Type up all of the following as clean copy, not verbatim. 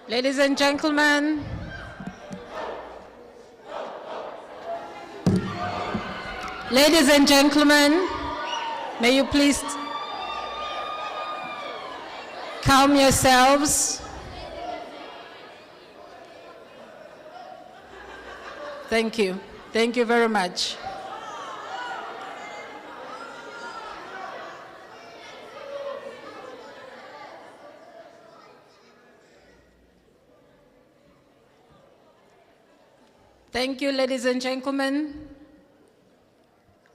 Ladies and gentlemen, may you please calm yourselves. Thank you. Thank you very much. Thank you, ladies and gentlemen.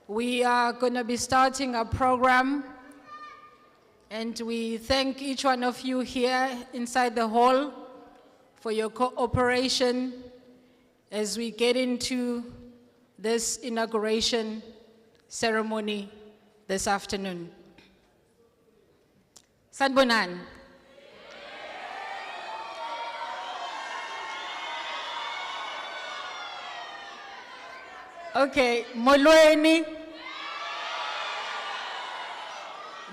We are going to be starting our program, and we thank each one of you here inside the hall for your cooperation as we get into this inauguration ceremony this afternoon. Sanbonan. Okay, molweni,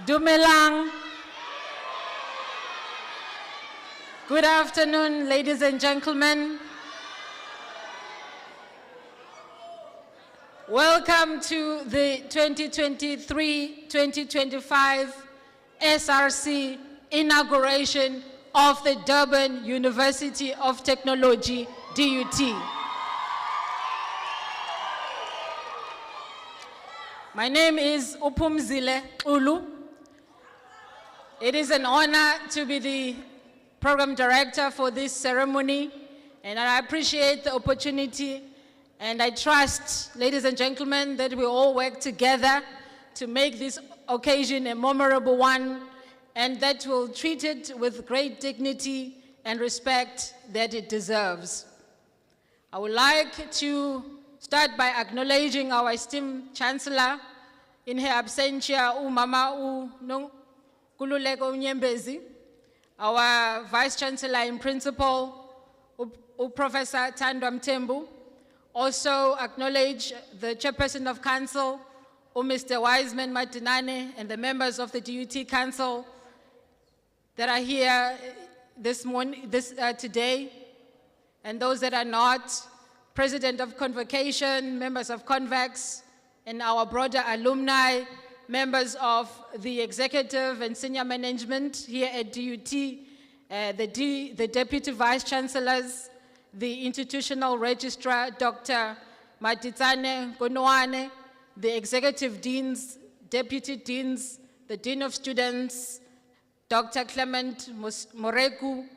dumelang. Good afternoon, ladies and gentlemen. Welcome to the 2023-2025 SRC inauguration of the Durban University of Technology, DUT. My name is Upumzile Ulu. It is an honor to be the program director for this ceremony, and I appreciate the opportunity, and I trust, ladies and gentlemen, that we all work together to make this occasion a memorable one, and that we'll treat it with great dignity and respect that it deserves. I would like to start by acknowledging our esteemed Chancellor, in her absentia, Umama Kululeko Unyembezi, our Vice Chancellor in Principal, Professor Tandwa Mthembu. Also acknowledge the Chairperson of Council, Mr. Wiseman Matinane, and the members of the DUT Council that are here today, and those that are not, President of Convocation, members of Convex, and our broader alumni, members of the executive and senior management here at DUT, the Deputy Vice Chancellors, the Institutional Registrar, Dr. Matitsane Gonoane, the Executive Deans, Deputy Deans, the Dean of Students, Dr. Clement Moreku,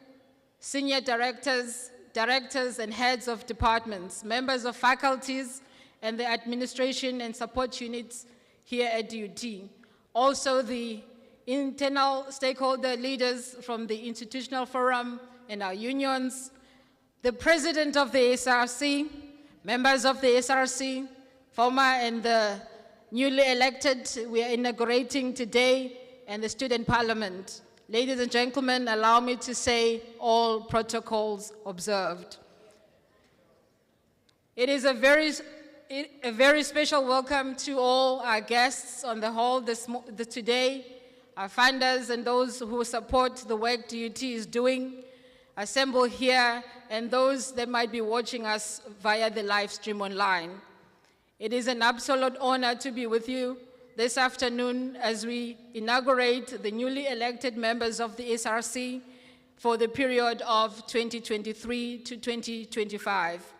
Senior Directors, Directors and Heads of Departments, members of faculties, and the administration and support units here at DUT. also the internal stakeholder leaders from the institutional forum and our unions, the president of the SRC, members of the SRC, former and the newly elected, we are inaugurating today, and the student parliament. Ladies and gentlemen, allow me to say all protocols observed. It is a very special welcome to all our guests on the hall today, our funders and those who support the work DUT is doing, assemble here, and those that might be watching us via the live stream online. It is an absolute honor to be with you this afternoon as we inaugurate the newly elected members of the SRC for the period of 2023 to 2025.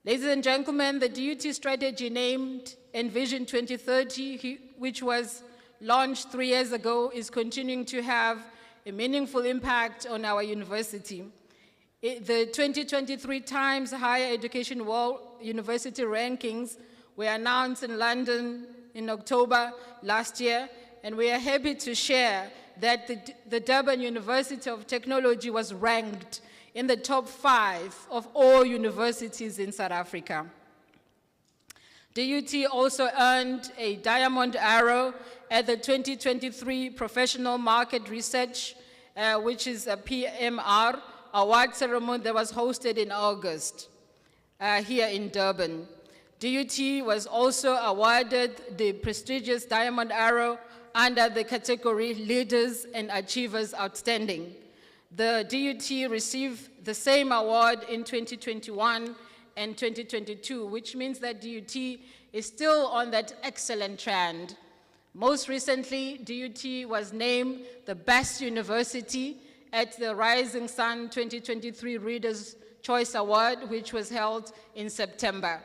Ladies and gentlemen, the DUT strategy named Envision 2030, which was launched 3 years ago, is continuing to have a meaningful impact on our university. The 2023 Times Higher Education World University Rankings were announced in London in October last year, and we are happy to share that the Durban University of Technology was ranked in the top 5 of all universities in South Africa. DUT also earned a Diamond Arrow at the 2023 Professional Market Research, which is a PMR award ceremony that was hosted in August here in Durban. DUT was also awarded the prestigious Diamond Arrow under the category Leaders and Achievers Outstanding. The DUT received the same award in 2021 and 2022, which means that DUT is still on that excellent trend. Most recently, DUT was named the best university at the Rising Sun 2023 Readers' Choice Award, which was held in September.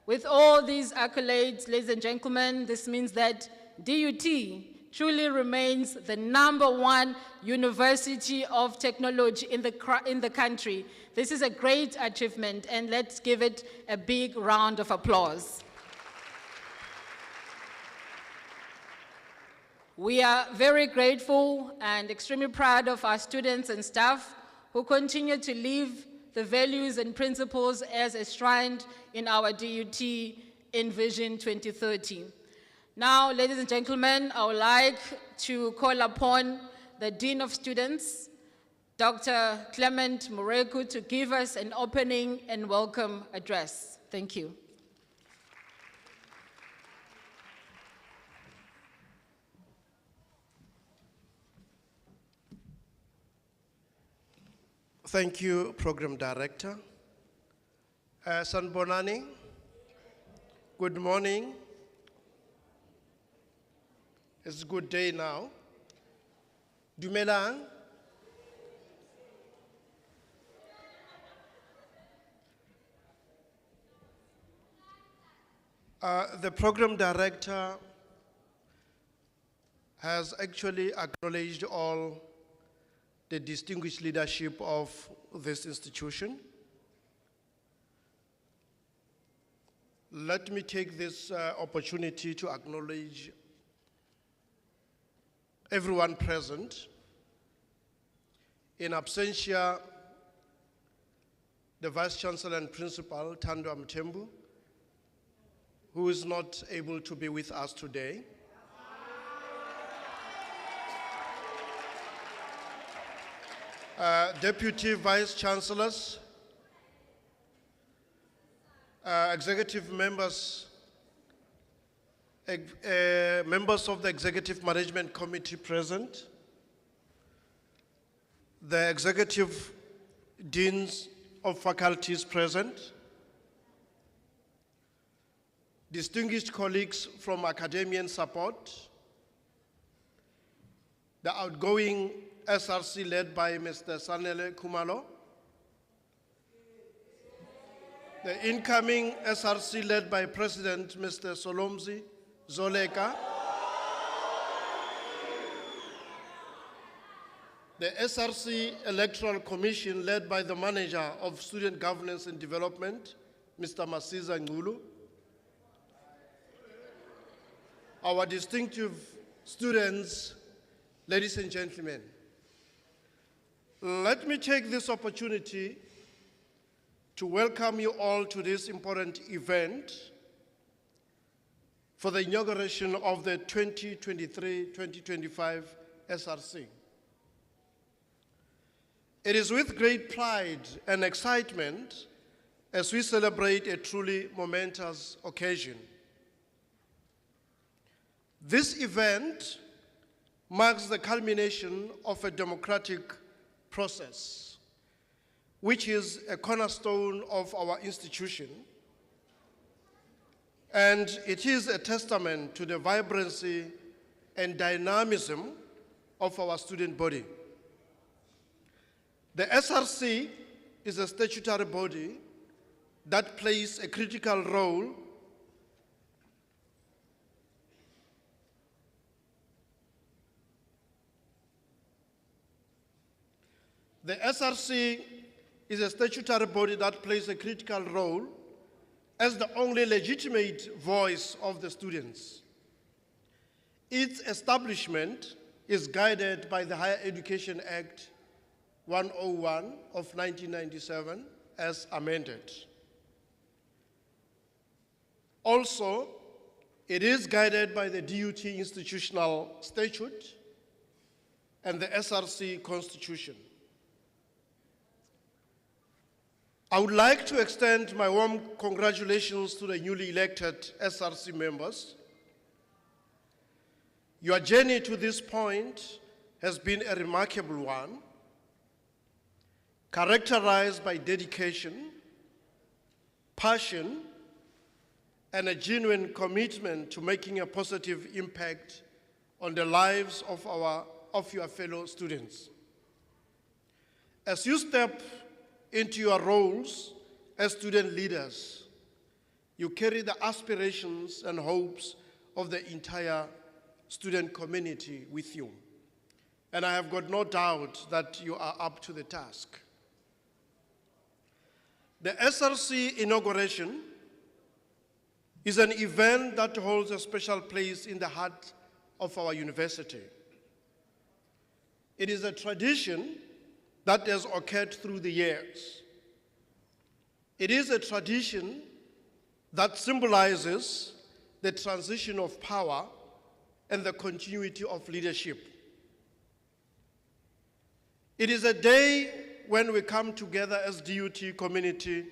With all these accolades, ladies and gentlemen, this means that DUT truly remains the #1 university of technology in the country. This is a great achievement, and let's give it a big round of applause. We are very grateful and extremely proud of our students and staff who continue to live the values and principles as enshrined in our DUT Envision 2030. Now, ladies and gentlemen, I would like to call upon the Dean of Students, Dr. Clement Moru, to give us an opening and welcome address. Thank you. Thank you, Program Director. Sanbonani, good morning. It's a good day now. Dumelang. The Program Director has actually acknowledged all the distinguished leadership of this institution. Let me take this opportunity to acknowledge everyone present. In absentia, the Vice Chancellor and Principal, Thando Mthembu, who is not able to be with us today. Deputy Vice Chancellors, executive members, members of the Executive Management Committee present, the executive deans of faculties present, distinguished colleagues from academia and support, the outgoing SRC led by Mr. Sanele Kumalo, the incoming SRC led by President Mr. Solomzi Zoleka, the SRC Electoral Commission led by the Manager of Student Governance and Development, Mr. Masiza Ngulu, our distinctive students, ladies and gentlemen, let me take this opportunity to welcome you all to this important event for the inauguration of the 2023-2025 SRC. It is with great pride and excitement as we celebrate a truly momentous occasion. This event marks the culmination of a democratic process, which is a cornerstone of our institution, and it is a testament to the vibrancy and dynamism of our student body. The SRC is a statutory body that plays a critical role The SRC is a statutory body that plays a critical role as the only legitimate voice of the students. Its establishment is guided by the Higher Education Act 101 of 1997 as amended. Also, it is guided by the DUT Institutional Statute and the SRC Constitution. I would like to extend my warm congratulations to the newly elected SRC members. Your journey to this point has been a remarkable one, characterized by dedication, passion, and a genuine commitment to making a positive impact on the lives of your fellow students. As you step into your roles as student leaders, you carry the aspirations and hopes of the entire student community with you. And I have got no doubt that you are up to the task. The SRC inauguration is an event that holds a special place in the heart of our university. It is a tradition that has occurred through the years. It is a tradition that symbolizes the transition of power and the continuity of leadership. It is a day when we come together as DUT community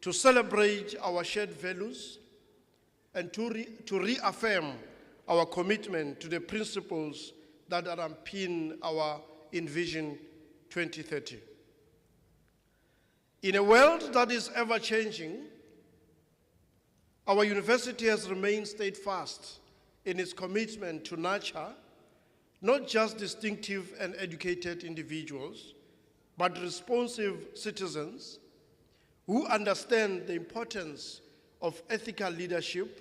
to celebrate our shared values and to reaffirm our commitment to the principles that underpin our Envision 2030. In a world that is ever-changing, our university has remained steadfast in its commitment to nurture not just distinctive and educated individuals, but responsive citizens who understand the importance of ethical leadership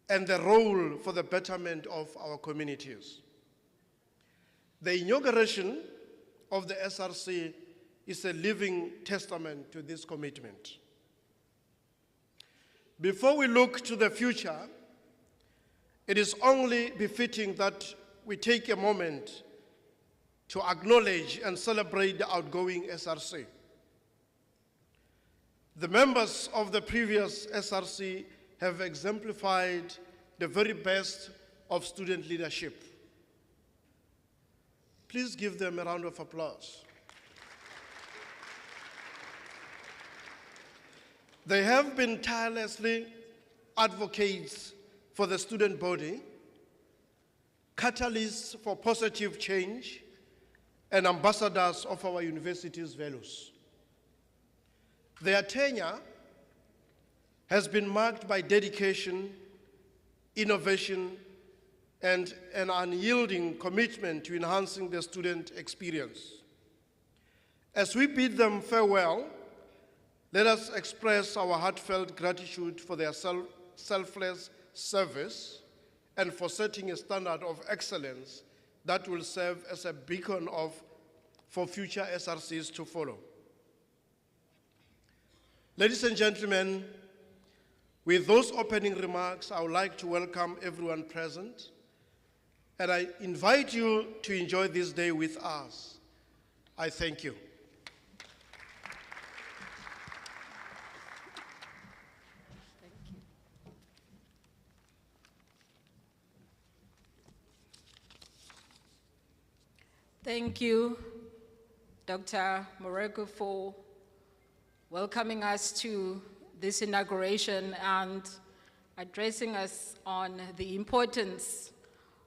and the role for the betterment of our communities. The inauguration of the SRC is a living testament to this commitment. Before we look to the future, it is only befitting that we take a moment to acknowledge and celebrate the outgoing SRC. The members of the previous SRC have exemplified the very best of student leadership. Please give them a round of applause. They have been tirelessly advocates for the student body, catalysts for positive change, and ambassadors of our university's values. Their tenure has been marked by dedication, innovation, and an unyielding commitment to enhancing the student experience. As we bid them farewell, let us express our heartfelt gratitude for their selfless service and for setting a standard of excellence that will serve as a beacon for future SRCs to follow. Ladies and gentlemen, with those opening remarks, I would like to welcome everyone present And I invite you to enjoy this day with us. I thank you. Thank you, Dr. Moru, for welcoming us to this inauguration and addressing us on the importance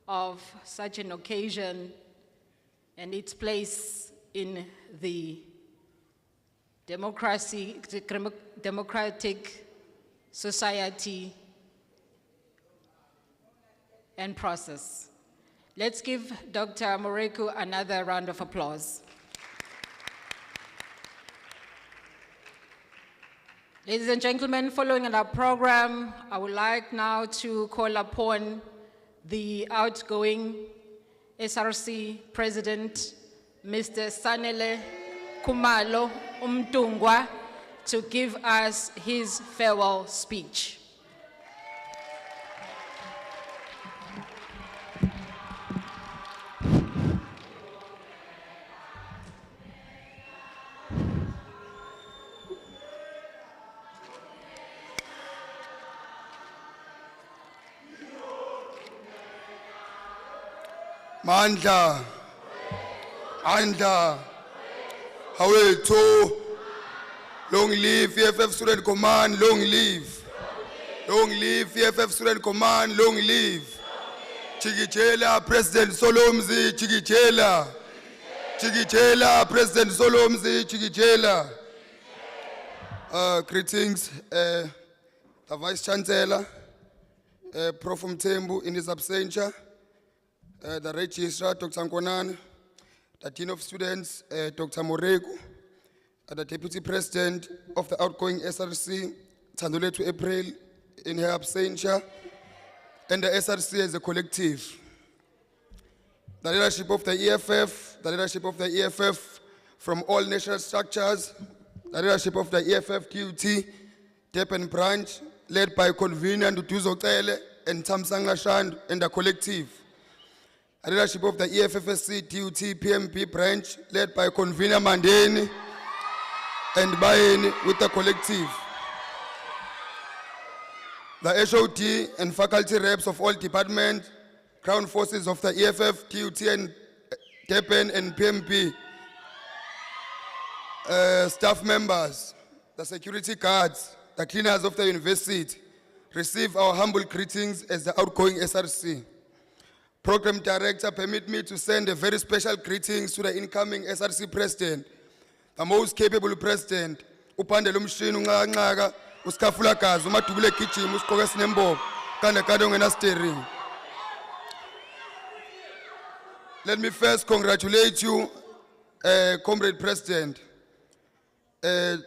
of such an occasion and its place in the democratic society and process. Let's give Dr. Moru another round of applause. Ladies and gentlemen, following our program, I would like now to call upon the outgoing SRC President, Mr. Sanele Kumalo Umtungwa, to give us his farewell speech. Mandla, Hawethu, long live EFF Student Command, long live. Long live EFF Student Command, long live. Chikijela, President Solomzi, Chikijela. Chikijela, President Solomzi, Chikijela. Greetings, the Vice Chancellor, Prof. Mthembu in his absentia. The Registrar, Dr. Nkonane, the Dean of Students, Dr. Moru, the Deputy President of the outgoing SRC, Thandolethu April, in her absentia, and the SRC as a collective. The leadership of the EFF, from all national structures, the leadership of the EFF DUT, Durban branch, led by convener Nduduzo Cele and Thamsanqa Shandu, and the collective. The leadership of the EFFSC DUT PMP branch, led by convener Mandeni and Bayeni with the collective. The HOD and faculty reps of all departments, ground forces of the EFF, DUT and Durban and PMP, staff members, the security guards, the cleaners of the university, receive our humble greetings as the outgoing SRC. Program Director, permit me to send a very special greetings to the incoming SRC President, the most capable President, Upandele Umshini Unqaka, uSkhafula Gazi, uMadubule Gijima, uSiqoke Sinembobo, kande ungena steering. Let me first congratulate you, Comrade President. I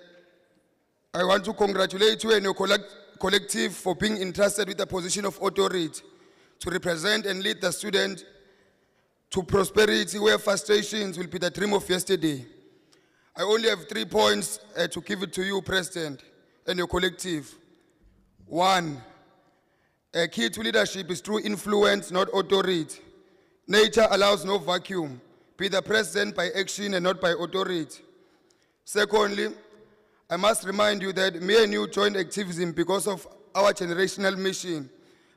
want to congratulate you and your collective for being entrusted with the position of authority to represent and lead the student to prosperity where frustrations will be the dream of yesterday. I only have 3 points to give it to you, President, and your collective. 1, a key to leadership is through influence, not authority. Nature allows no vacuum. Be the president by action and not by authority. Secondly, I must remind you that me and you joined activism because of our generational mission.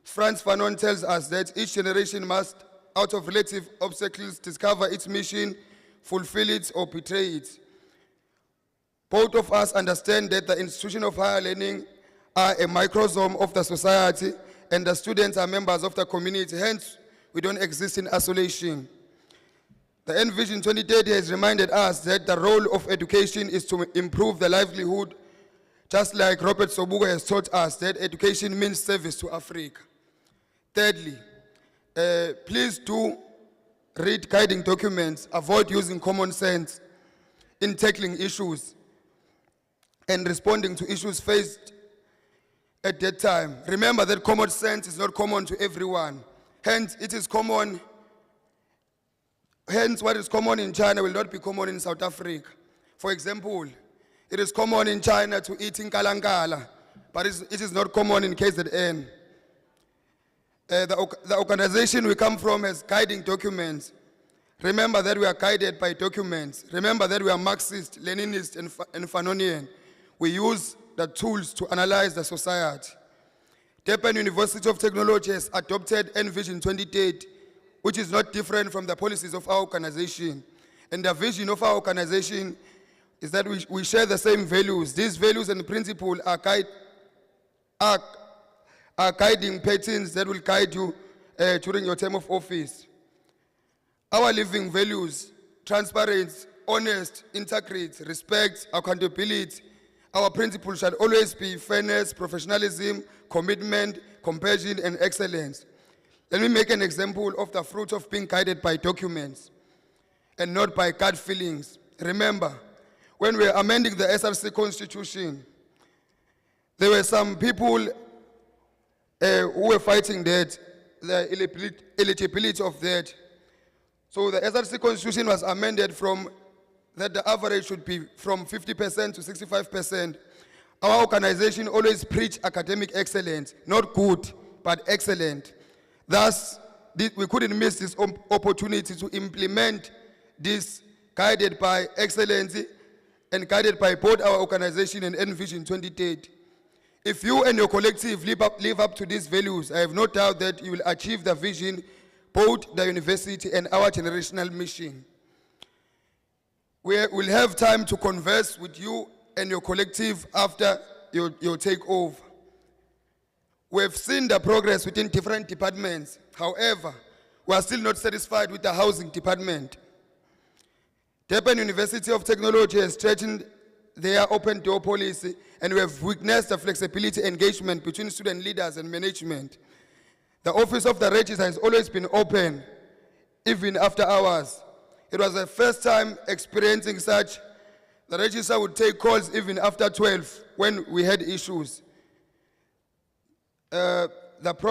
Frantz Fanon tells us that each generation must, out of relative obstacles, discover its mission, fulfill it, or betray it. Both of us understand that the institution of higher learning are a microsome of the society, and the students are members of the community. Hence, we don't exist in isolation. The Envision 2030 has reminded us that the role of education is to improve the livelihood, just like Robert Sobukwe has taught us that education means service to Africa. Thirdly, please do read guiding documents, avoid using common sense in tackling issues and responding to issues faced at that time. Remember that common sense is not common to everyone. Hence, it is common. Hence, what is common in China will not be common in South Africa. For example, it is common in China to eat in kalankala, but it is not common in KZN. The organization we come from has guiding documents. Remember that we are guided by documents. Remember that we are Marxist, Leninist, and Fanonian. We use the tools to analyze the society. Durban University of Technology has adopted Envision 2030, which is not different from the policies of our organization. And the vision of our organization is that we share the same values. These values and principles are guiding patterns that will guide you during your term of office. Our living values: transparency, honest, integrity, respect, accountability. Our principles shall always be fairness, professionalism, commitment, compassion, and excellence. Let me make an example of the fruit of being guided by documents and not by gut feelings. Remember, when we were amending the SRC Constitution, there were some people who were fighting that, the eligibility of that. So the SRC Constitution was amended from that the average should be from 50% to 65%. Our organization always preach academic excellence, not good, but excellent. Thus, we couldn't miss this opportunity to implement this, guided by excellence and guided by both our organization and Envision 2030. If you and your collective live up to these values, I have no doubt that you will achieve the vision, both the university and our generational mission. We will have time to converse with you and your collective after your takeover. We have seen the progress within different departments. However, we are still not satisfied with the housing department. Durban University of Technology has strengthened their open door policy, and we have witnessed the flexibility engagement between student leaders and management. The office of the registrar has always been open, even after hours. It was the first time experiencing such. The registrar would take calls even after 12 when we had issues. Issues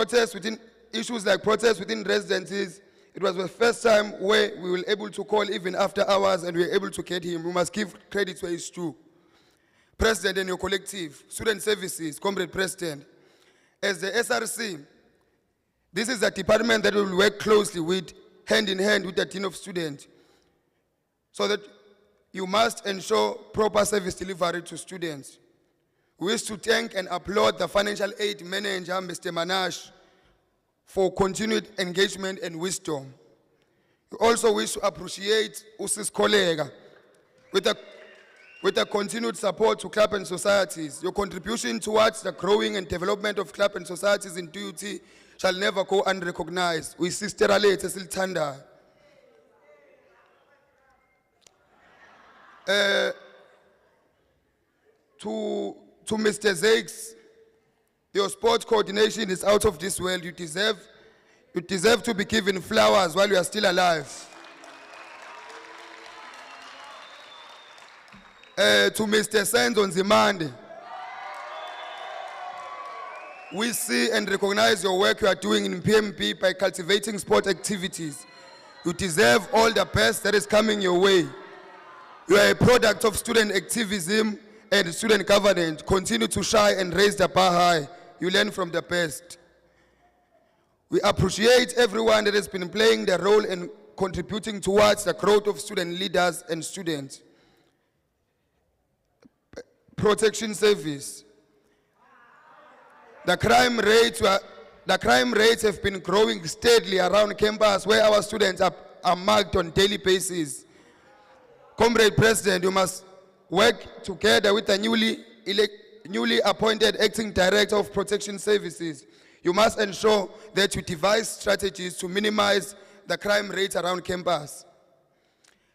like protests within residences, it was the first time where we were able to call even after hours and we were able to get him. We must give credit where it's due. President and your collective, student services, Comrade President, as the SRC, this is a department that will work closely with, hand in hand with the Dean of Students, so that you must ensure proper service delivery to students. We wish to thank and applaud the financial aid manager, Mr. Manash, for continued engagement and wisdom. We also wish to appreciate Usis Kollega with the continued support to club and societies. Your contribution towards the growing and development of club and societies in DUT shall never go unrecognized. We sisterally Siltanda. To Mr. Zakes, your sports coordination is out of this world. You deserve to be given flowers while you are still alive. To Mr. Senzo Nzimande, we see and recognize your work you are doing in PMP by cultivating sport activities. You deserve all the best that is coming your way. You are a product of student activism and student governance. Continue to shine and raise the bar high. You learn from the best. We appreciate everyone that has been playing their role in contributing towards the growth of student leaders and students. Protection service. The crime rates have been growing steadily around campus where our students are marked on daily basis. Comrade President, you must work together with the newly appointed Acting Director of Protection Services. You must ensure that you devise strategies to minimize the crime rates around campus.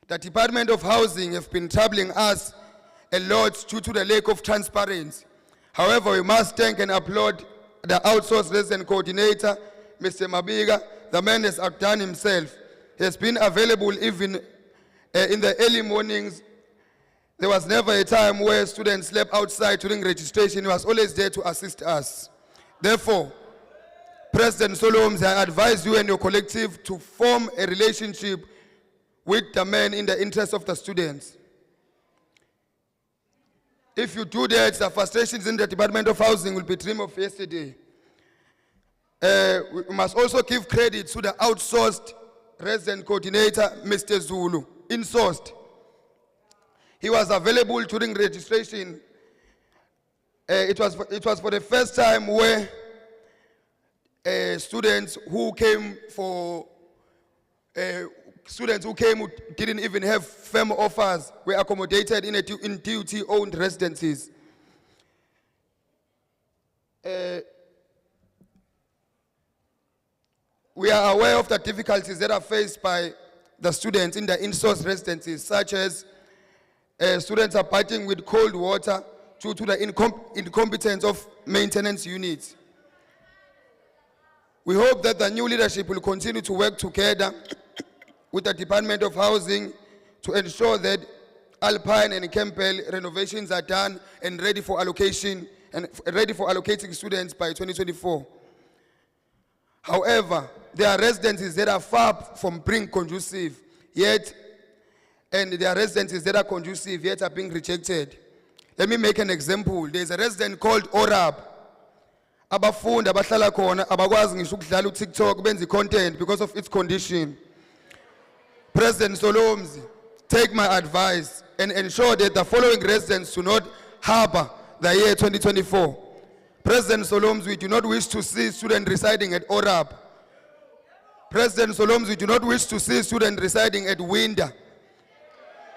The Department of Housing have been troubling us a lot due to the lack of transparency. However, we must thank and applaud the outsourced resident coordinator, Mr. Mabiga. The man has outdone himself. He has been available even in the early mornings. There was never a time where students slept outside during registration. He was always there to assist us. Therefore, President Solomons, I advise you and your collective to form a relationship with the man in the interest of the students. If you do that, the frustrations in the Department of Housing will be dream of yesterday. We must also give credit to the outsourced resident coordinator, Mr. Zulu, insourced. He was available during registration. It was for the first time where students who came who didn't even have firm offers were accommodated in DUT-owned residencies. We are aware of the difficulties that are faced by the students in the in-source residencies, such as students are fighting with cold water due to the incompetence of maintenance units. We hope that the new leadership will continue to work together with the Department of Housing to ensure that Alpine and Campbell renovations are done and ready for allocation and ready for allocating students by 2024. However, there are residences that are far from being conducive, and there are residences that are conducive yet are being rejected. Let me make an example. There's a resident called Orab. Abafundi abahlala khona abakwazi ngisho ukudlala uTikTok benze content because of its condition. President Solomzi, take my advice and ensure that the following residents do not harbor the year 2024. President Solomzi, we do not wish to see students residing at Orab. President Solomzi, we do not wish to see students residing at Winda.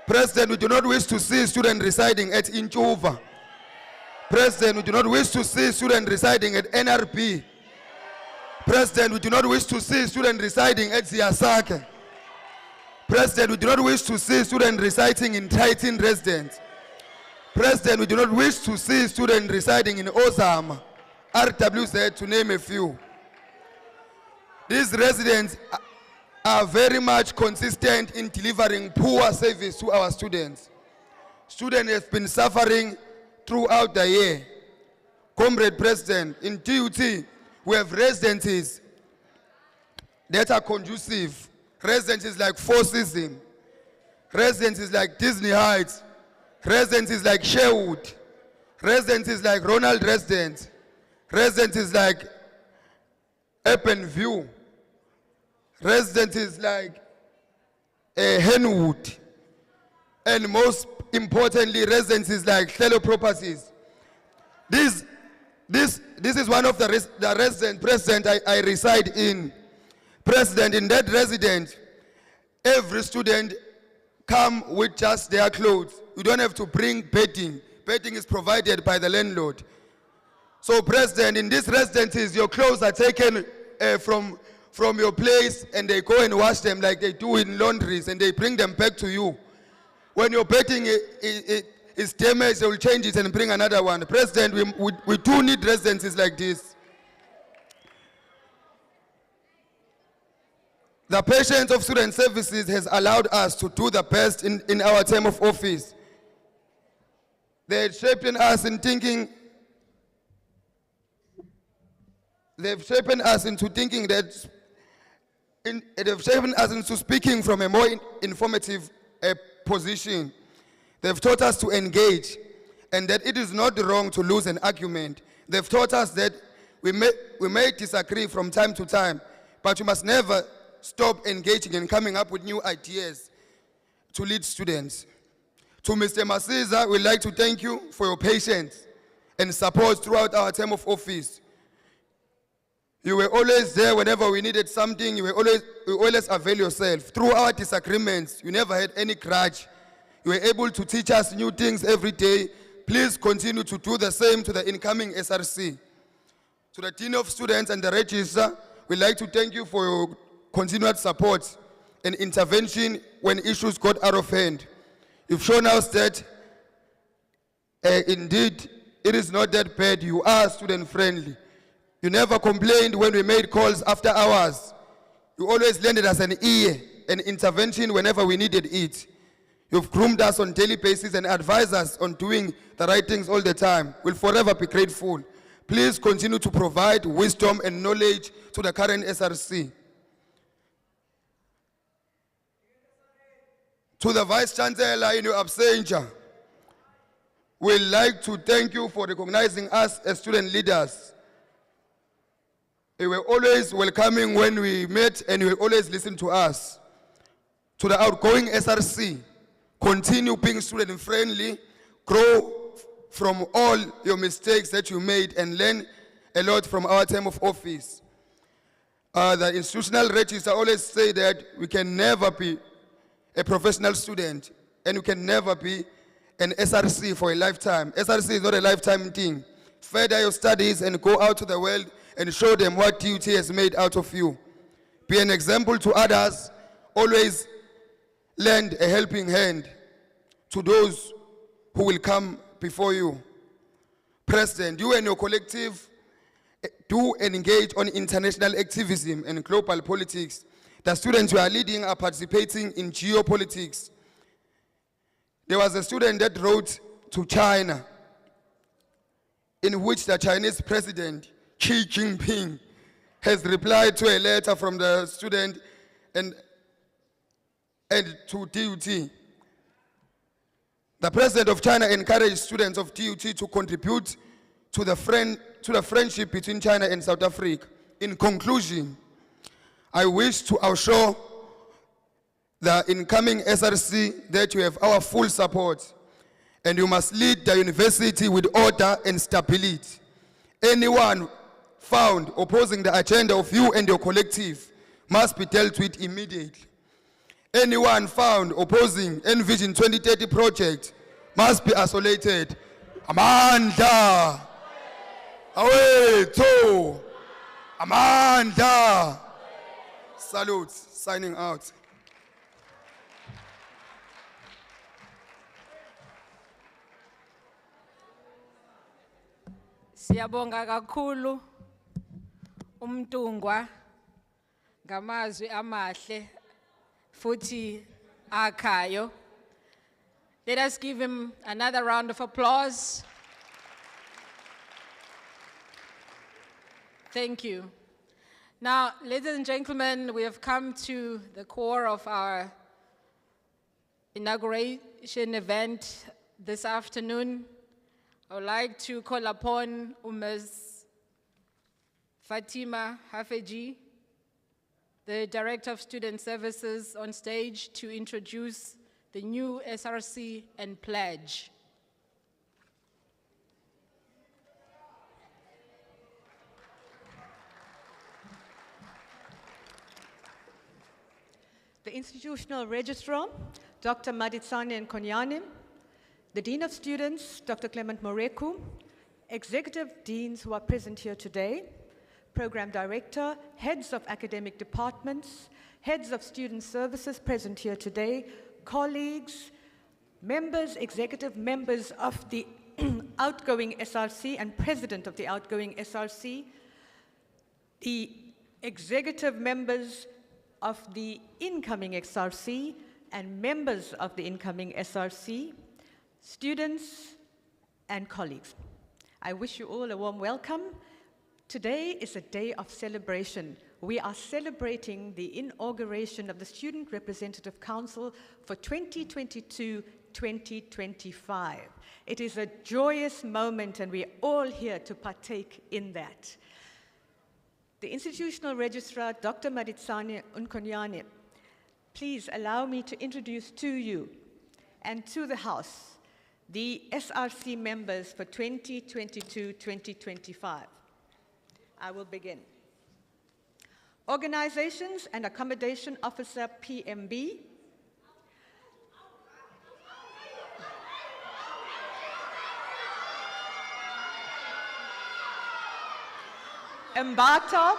President, we do not wish to see students residing at Inchuva. President, we do not wish to see students residing at NRP. President, we do not wish to see students residing at Ziyasake. President, we do not wish to see students residing in Triton residence. President, we do not wish to see students residing in Ozama, RWZ, to name a few. These residents are very much consistent in delivering poor service to our students. Students have been suffering throughout the year. Comrade President, in DUT, we have residences that are conducive. Residences like Four Seasons, residences like Disney Heights, residences like Sherwood, residences like Ronald Residence, residences like Urban View, residences like Henwood, and most importantly, residences like Hello Properties. This is one of the resident president I reside in. President, in that residence, every student come with just their clothes. You don't have to bring bedding. Bedding is provided by the landlord. So, President, in these residences, your clothes are taken from your place and they go and wash them like they do in laundries and they bring them back to you. When your bedding is damaged, they will change it and bring another one. President, we do need residences like this. The patience of student services has allowed us to do the best in our term of office. They've shaped us in thinking. They've shaped us into thinking that. They've shaped us into speaking from a more informative position. They've taught us to engage, and that it is not wrong to lose an argument. They've taught us that we may disagree from time to time, but you must never stop engaging and coming up with new ideas to lead students. To Mr. Masiza, we'd like to thank you for your patience and support throughout our term of office. You were always there whenever we needed something. You always avail yourself. Through our disagreements, you never had any grudge. You were able to teach us new things every day. Please continue to do the same to the incoming SRC. To the Dean of Students and the Registrar, we'd like to thank you for your continued support and intervention when issues got out of hand. You've shown us that indeed it is not that bad. You are student friendly. You never complained when we made calls after hours. You always lended us an ear and intervention whenever we needed it. You've groomed us on a daily basis and advised us on doing the right things all the time. We'll forever be grateful. Please continue to provide wisdom and knowledge to the current SRC. To the Vice Chancellor in your absentia, we'd like to thank you for recognizing us as student leaders. You were always welcoming when we met, and you will always listen to us. To the outgoing SRC, continue being student-friendly, grow from all your mistakes that you made, and learn a lot from our term of office. The institutional register always say that we can never be a professional student, and you can never be an SRC for a lifetime. SRC is not a lifetime thing. Further your studies and go out to the world and show them what DUT has made out of you. Be an example to others. Always lend a helping hand to those who will come before you. President, you and your collective do engage on international activism and global politics. The students you are leading are participating in geopolitics. There was a student that wrote to China, in which the Chinese president, Xi Jinping, has replied to a letter from the student and to DUT. The president of China encouraged students of DUT to contribute to the friendship between China and South Africa. In conclusion, I wish to assure the incoming SRC that you have our full support, and you must lead the university with order and stability. Anyone found opposing the agenda of you and your collective must be dealt with immediately. Anyone found opposing Envision 2030 project must be isolated. Amanda! Awethu! Amanda! Salute. Signing out. Siyabonga kakhulu umntungwa ngamazwi amahle futhi akhayo. Let us give him another round of applause. Thank you. Now, ladies and gentlemen, we have come to the core of our inauguration event this afternoon. I would like to call upon Ms. Fatima Hafeji, the Director of Student Services, on stage to introduce the new SRC and pledge. The Institutional Registrar, Dr. Maditsane Nkonyane, the Dean of Students, Dr. Clement Moreku, Executive Deans who are present here today, Program Director, Heads of Academic Departments, Heads of Student Services present here today, colleagues, members, executive members of the outgoing SRC and President of the outgoing SRC, the executive members of the incoming SRC and members of the incoming SRC, students and colleagues. I wish you all a warm welcome. Today is a day of celebration. We are celebrating the inauguration of the Student Representative Council for 2022-2025. It is a joyous moment and we are all here to partake in that. The Institutional Registrar, Dr. Maditsane Nkonyane, please allow me to introduce to you and to the House the SRC members for 2022-2025. I will begin. Organizations and Accommodation Officer, PMB. Mbata.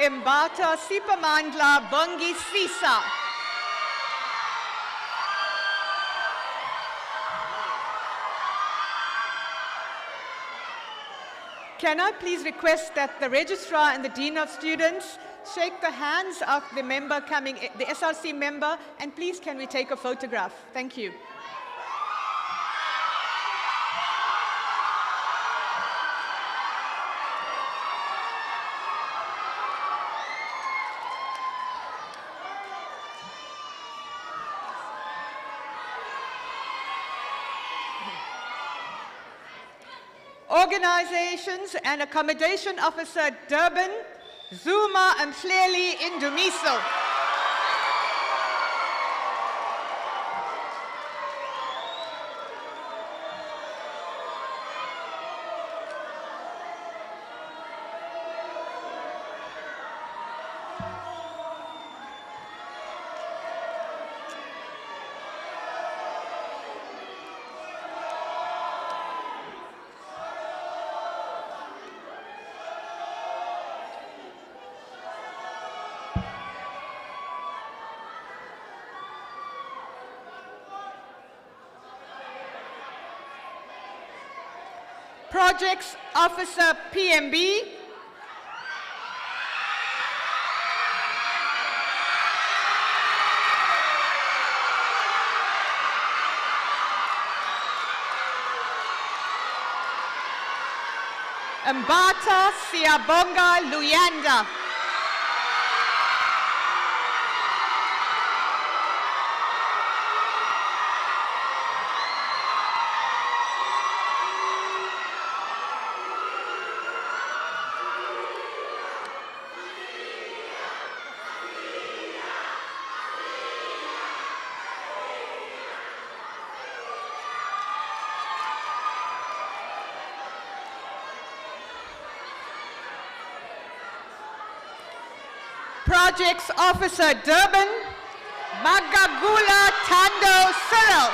Mbata Sipamandla Bongi Sisa. Can I please request that the Registrar and the Dean of Students shake the hands of the member coming, the SRC member, and please can we take a photograph? Thank you. Organizations and Accommodation Officer Durban, Zuma and Mhleli Indumiso. Projects Officer PMB, Mbata Siyabonga Luyanda. Projects Officer Durban, Magagula Tando Cyril.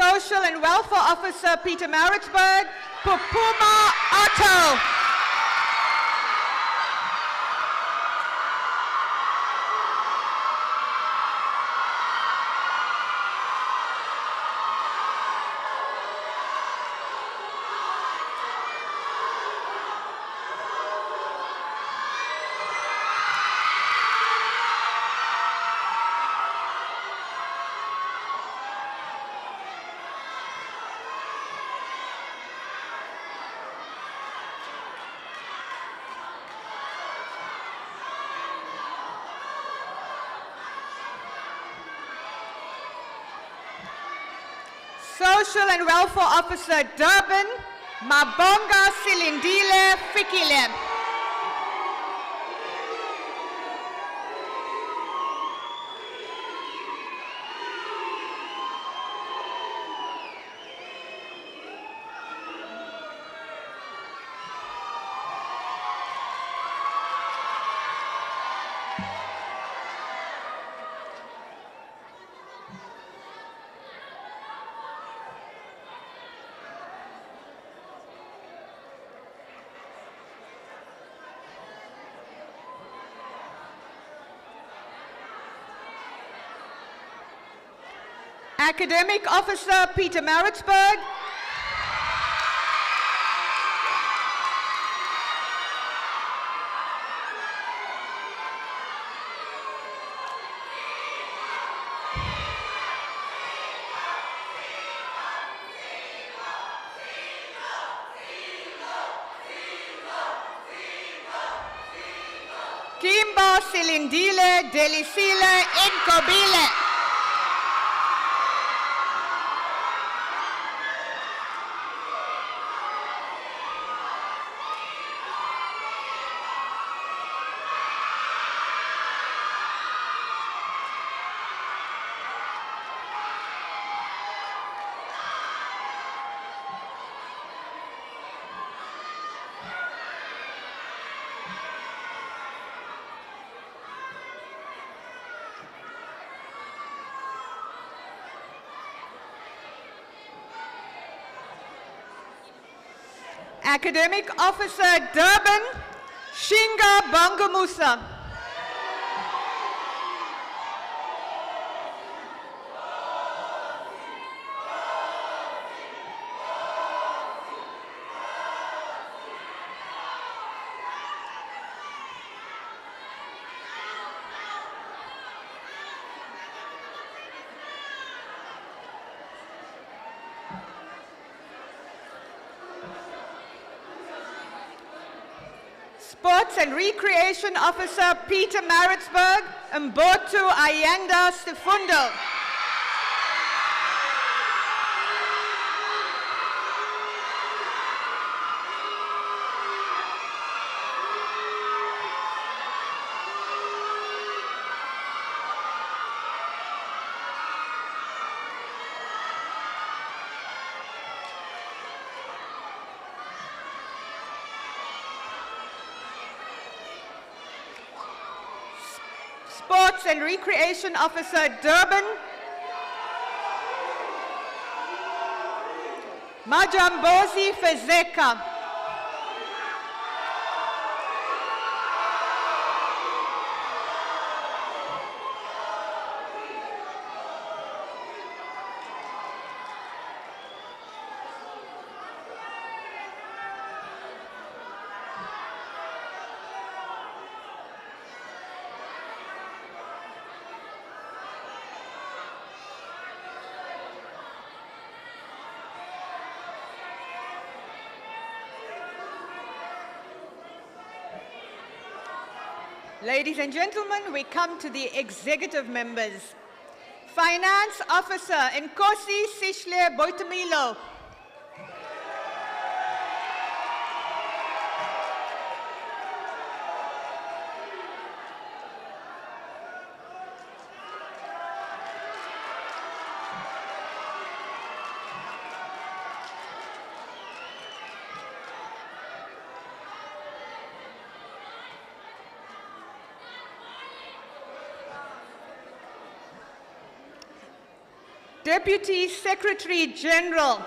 Social and Welfare Officer Peter Maritzburg, Pupuma Otto. Social and Welfare Officer Durban, Mabonga Silindile Fikile. Academic Officer Peter Maritzburg. Kimba Silindile Delisile Inkobile. Academic Officer Durban, Shinga Bangamusa. Sports and Recreation Officer Peter Maritzburg, Mbotu Ayanda Stifundo. Sports and Recreation Officer Durban, Majambozi Fezeka. Ladies and gentlemen, we come to the executive members. Finance Officer Nkosi Sishle Boitamilo. Deputy Secretary General.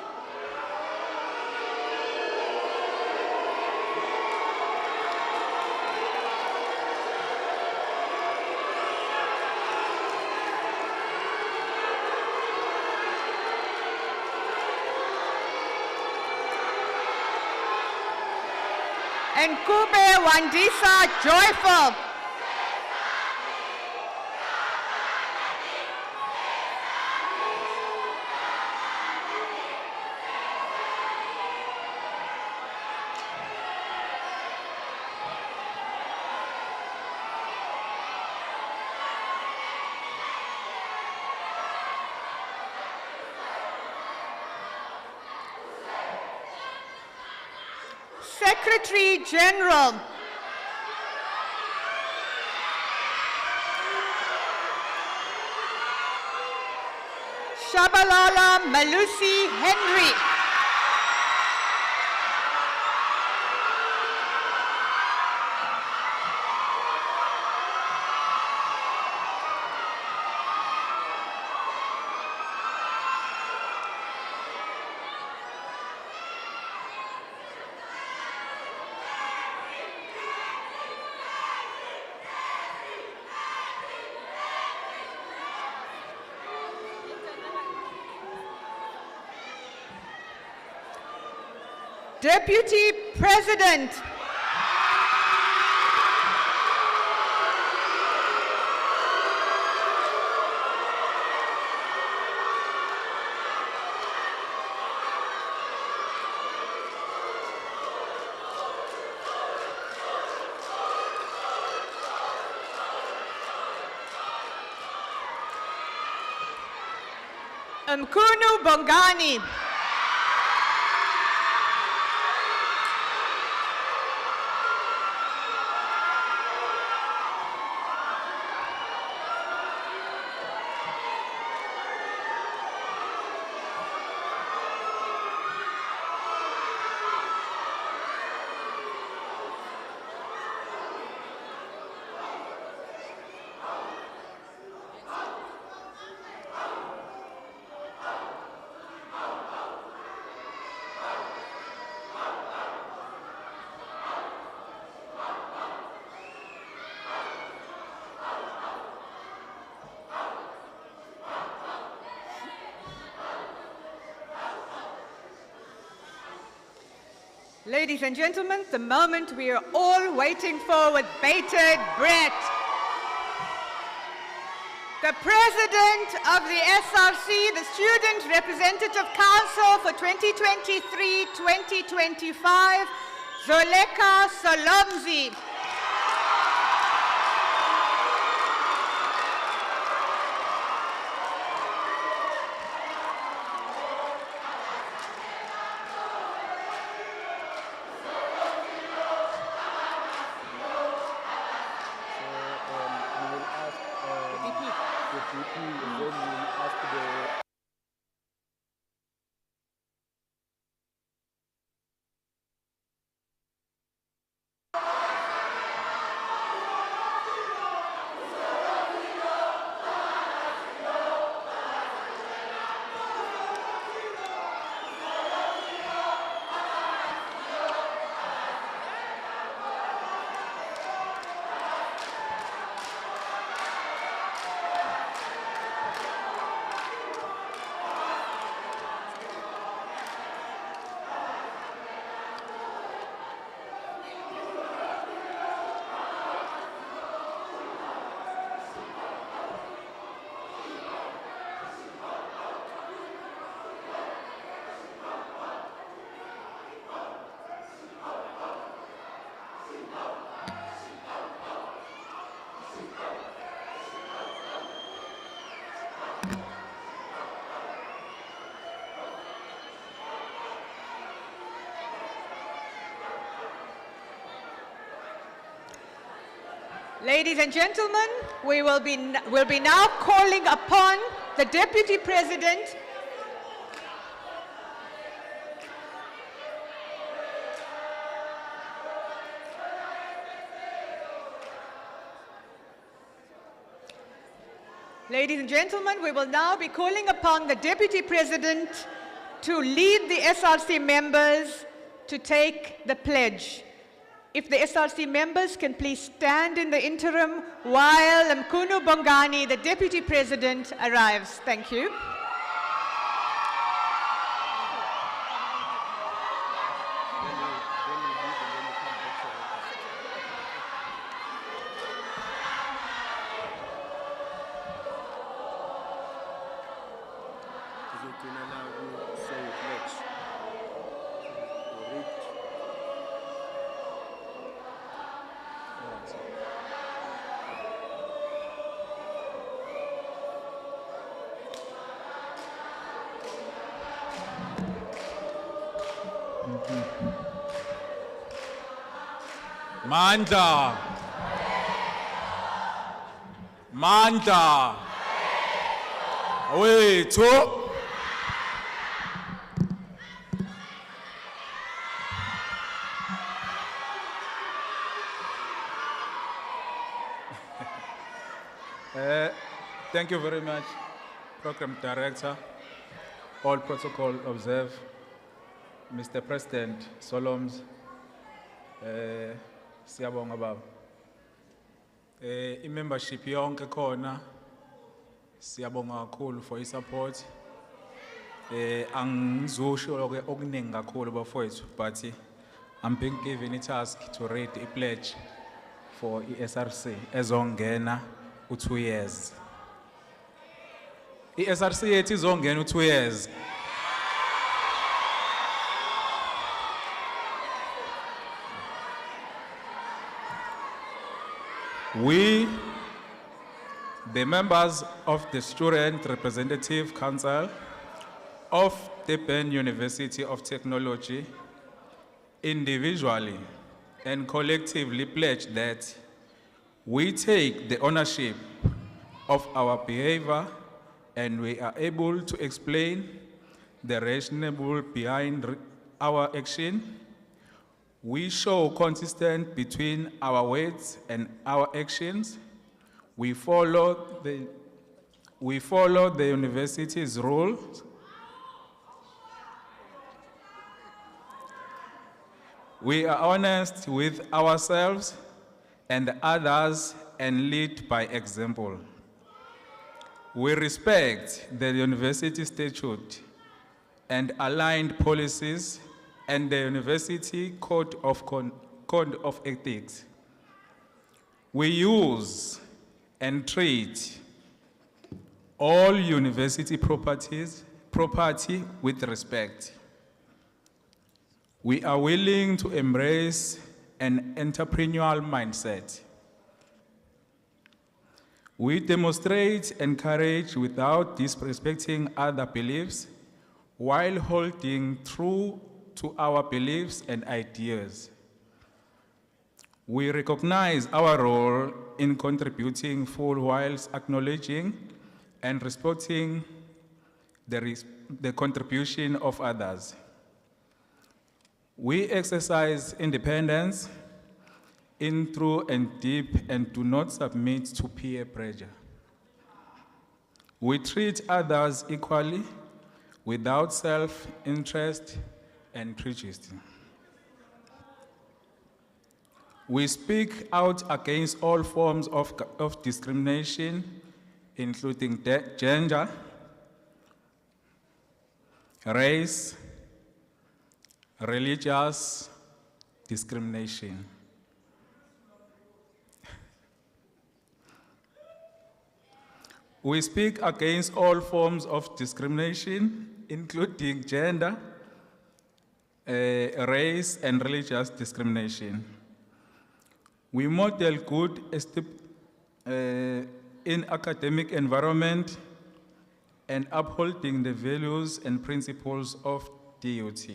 And Kube Wandisa Joyful. Secretary General. Shabalala Malusi Henry. Deputy President. Mkunu Bongani. Ladies and gentlemen, the moment we are all waiting for with bated breath. The President of the SRC, the Student Representative Council for 2023-2025, Zoleka Solomzi. Ladies and gentlemen, we will be now calling upon the Deputy President Ladies and gentlemen, we will now be calling upon the Deputy President to lead the SRC members to take the pledge. If the SRC members can please stand in the interim while Mkunu Bongani, the Deputy President, arrives. Thank you. Mandla. Mandla. Wait, thank you very much, Program Director. All protocol observed. Mr. President Soloms, siyabonga baba. I-membership yonke khona siyabonga kakhulu for i-support. Angizusho ke okuningi kakhulu bafowethu, but I'm being given a task to read a pledge for i-SRC ezongena u2 years. I-SRC yethu izongena u2 years. We, the members of the Student Representative Council of Durban University of Technology, individually and collectively pledge that we take the ownership of our behavior and we are able to explain the rationale behind our action. We show consistency between our words and our actions. We follow the university's rules. We are honest with ourselves and others and lead by example. We respect the university statute and aligned policies and the University Code of Ethics. We use and treat all university property with respect. We are willing to embrace an entrepreneurial mindset. We demonstrate and encourage without disrespecting other beliefs while holding true to our beliefs and ideas. We recognize our role in contributing full whilst acknowledging and respecting the contribution of others. We exercise independence in through and deep and do not submit to peer pressure. We treat others equally without self-interest and prejudice. We speak out against all forms of discrimination, including gender, race, religious discrimination. We speak against all forms of discrimination, including gender, race, and religious discrimination. We model good in academic environment and upholding the values and principles of DUT.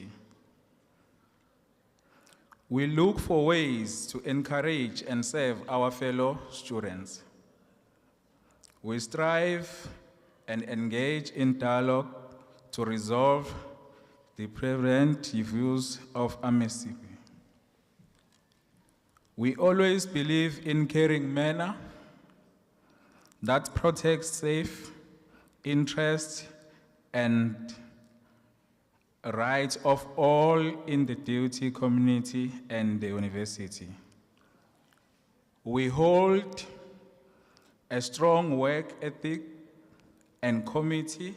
We look for ways to encourage and serve our fellow students. We strive and engage in dialogue to resolve the prevalent views of amnesty. We always believe in caring manner that protects safe interests and rights of all in the DUT community and the university. We hold a strong work ethic and committee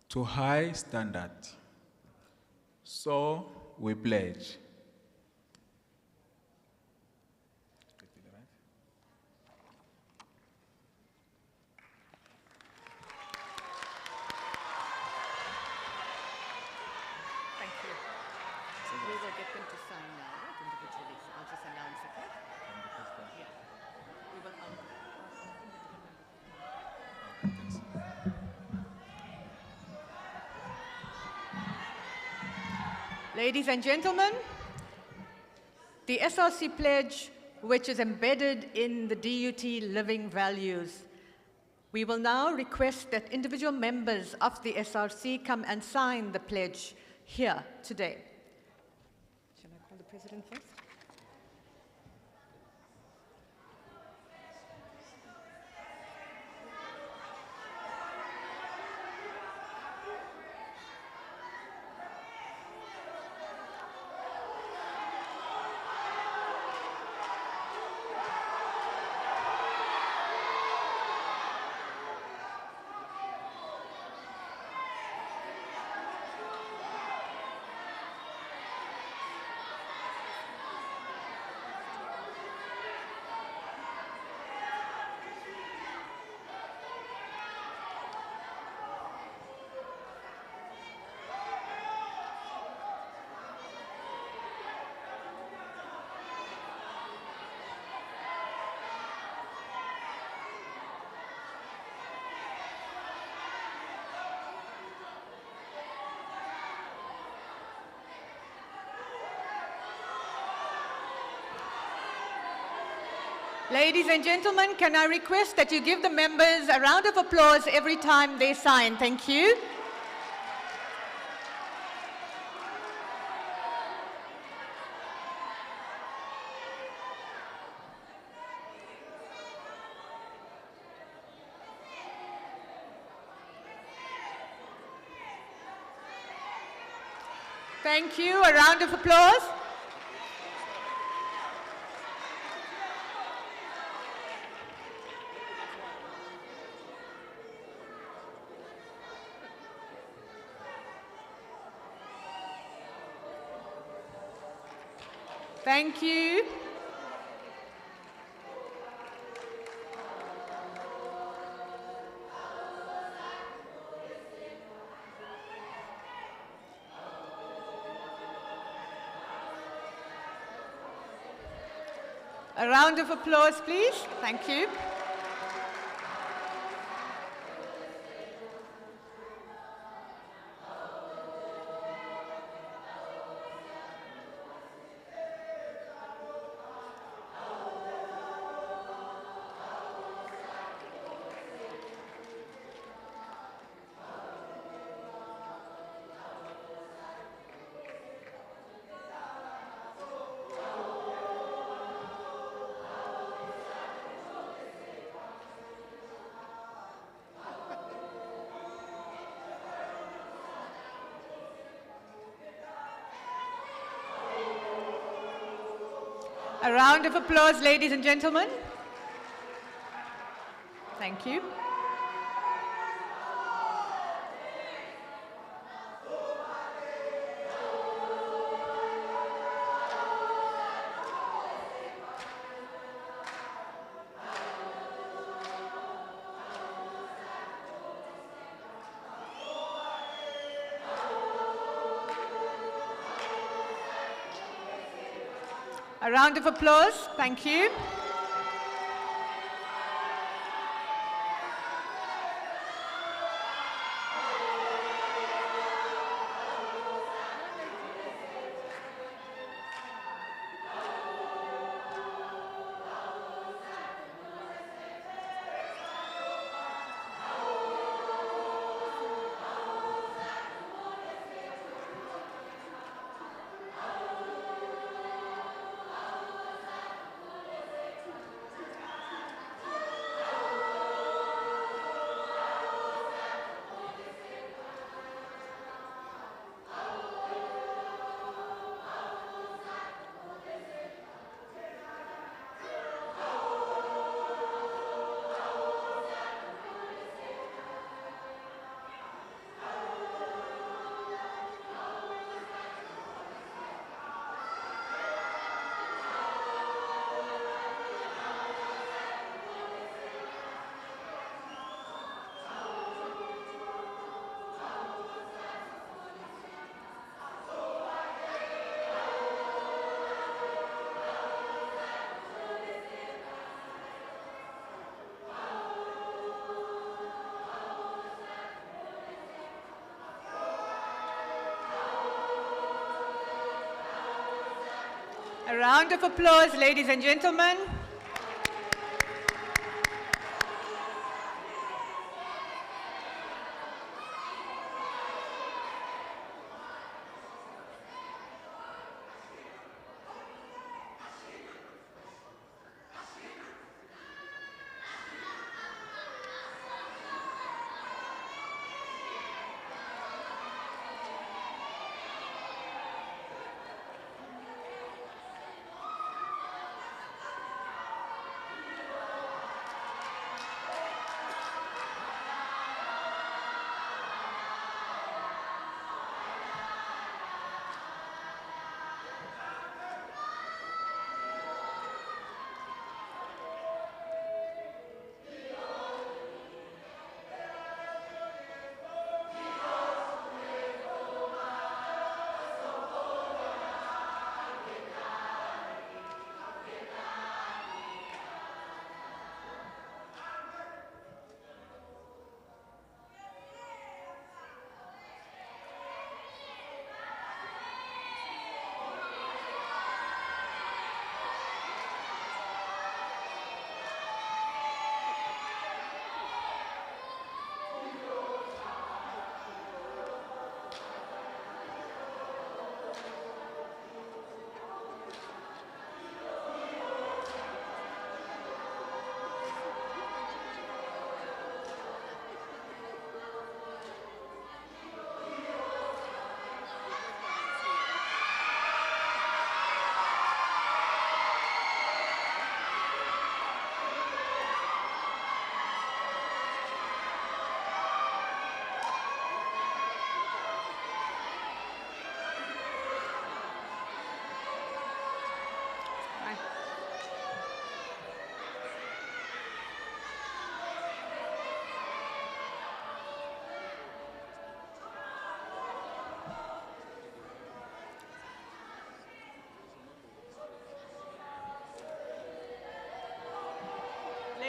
to high standard. So we pledge. Thank you. We will get them to sign now, right, individually. So I'll just announce it, right? Yeah. We will Ladies and gentlemen, the SRC pledge, which is embedded in the DUT living values. We will now request that individual members of the SRC come and sign the pledge here today. Shall I call the president first? Ladies and gentlemen, can I request that you give the members a round of applause every time they sign? Thank you. Thank you. A round of applause. Thank you. A round of applause, please. Thank you. A round of applause, ladies and gentlemen. Thank you. A round of applause. Thank you. A round of applause, ladies and gentlemen.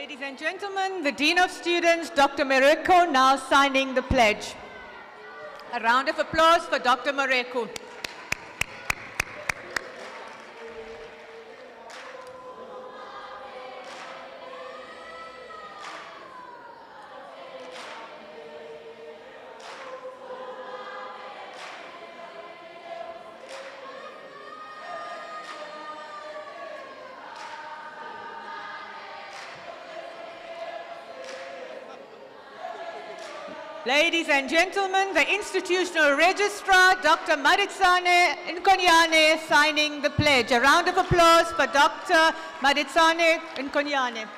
Ladies and gentlemen, the Dean of Students, Dr. Moreku, now signing the pledge. A round of applause for Dr. Moreku. Ladies and gentlemen, the Institutional Registrar, Dr. Maritsane Nkonyane, signing the pledge. A round of applause for Dr. Maritsane Nkonyane.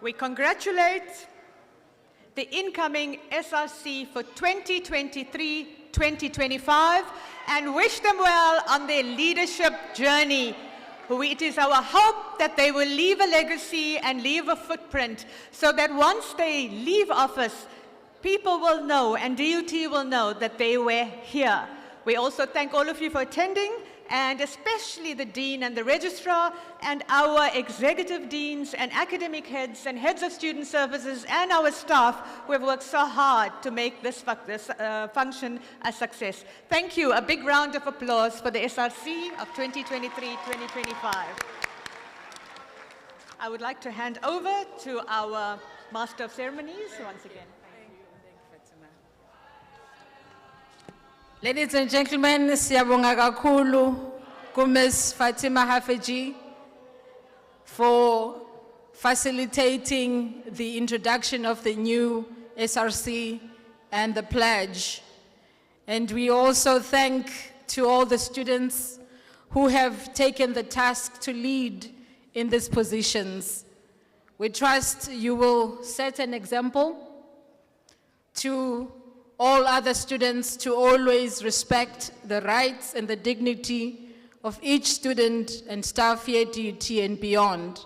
We congratulate the incoming SRC for 2023-2025 and wish them well on their leadership journey. It is our hope that they will leave a legacy and leave a footprint so that once they leave office, people will know and DUT will know that they were here. We also thank all of you for attending, and especially the Dean and the Registrar and our executive deans and academic heads and heads of student services and our staff who have worked so hard to make this function a success. Thank you. A big round of applause for the SRC of 2023-2025. I would like to hand over to our Master of Ceremonies once again. Ladies and gentlemen, siyabonga kakhulu Ms. Fatima Hafeji for facilitating the introduction of the new SRC and the pledge. And we also thank to all the students who have taken the task to lead in these positions. We trust you will set an example to all other students to always respect the rights and the dignity of each student and staff here at DUT and beyond.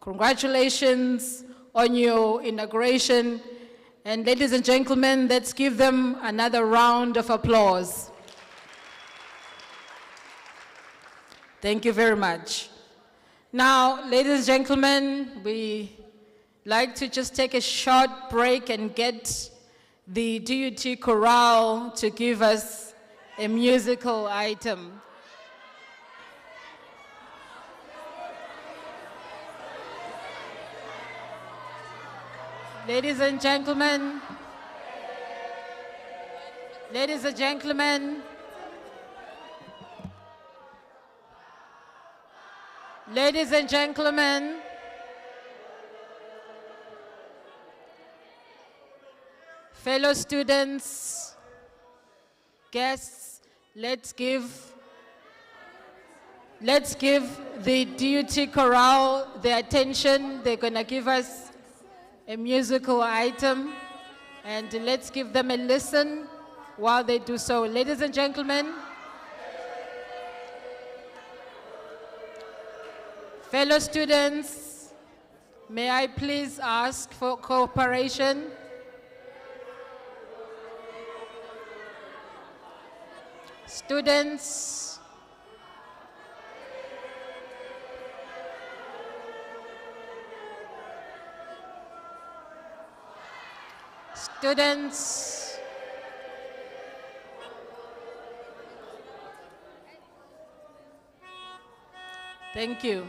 Congratulations on your inauguration. And ladies and gentlemen, let's give them another round of applause. Thank you very much. Now, ladies and gentlemen, we like to just take a short break and get the DUT chorale to give us a musical item. Ladies and gentlemen, ladies and gentlemen, ladies and gentlemen, fellow students, guests, let's give the DUT chorale their attention. They're gonna give us a musical item, and let's give them a listen while they do so. Ladies and gentlemen, fellow students, may I please ask for cooperation? Students, thank you.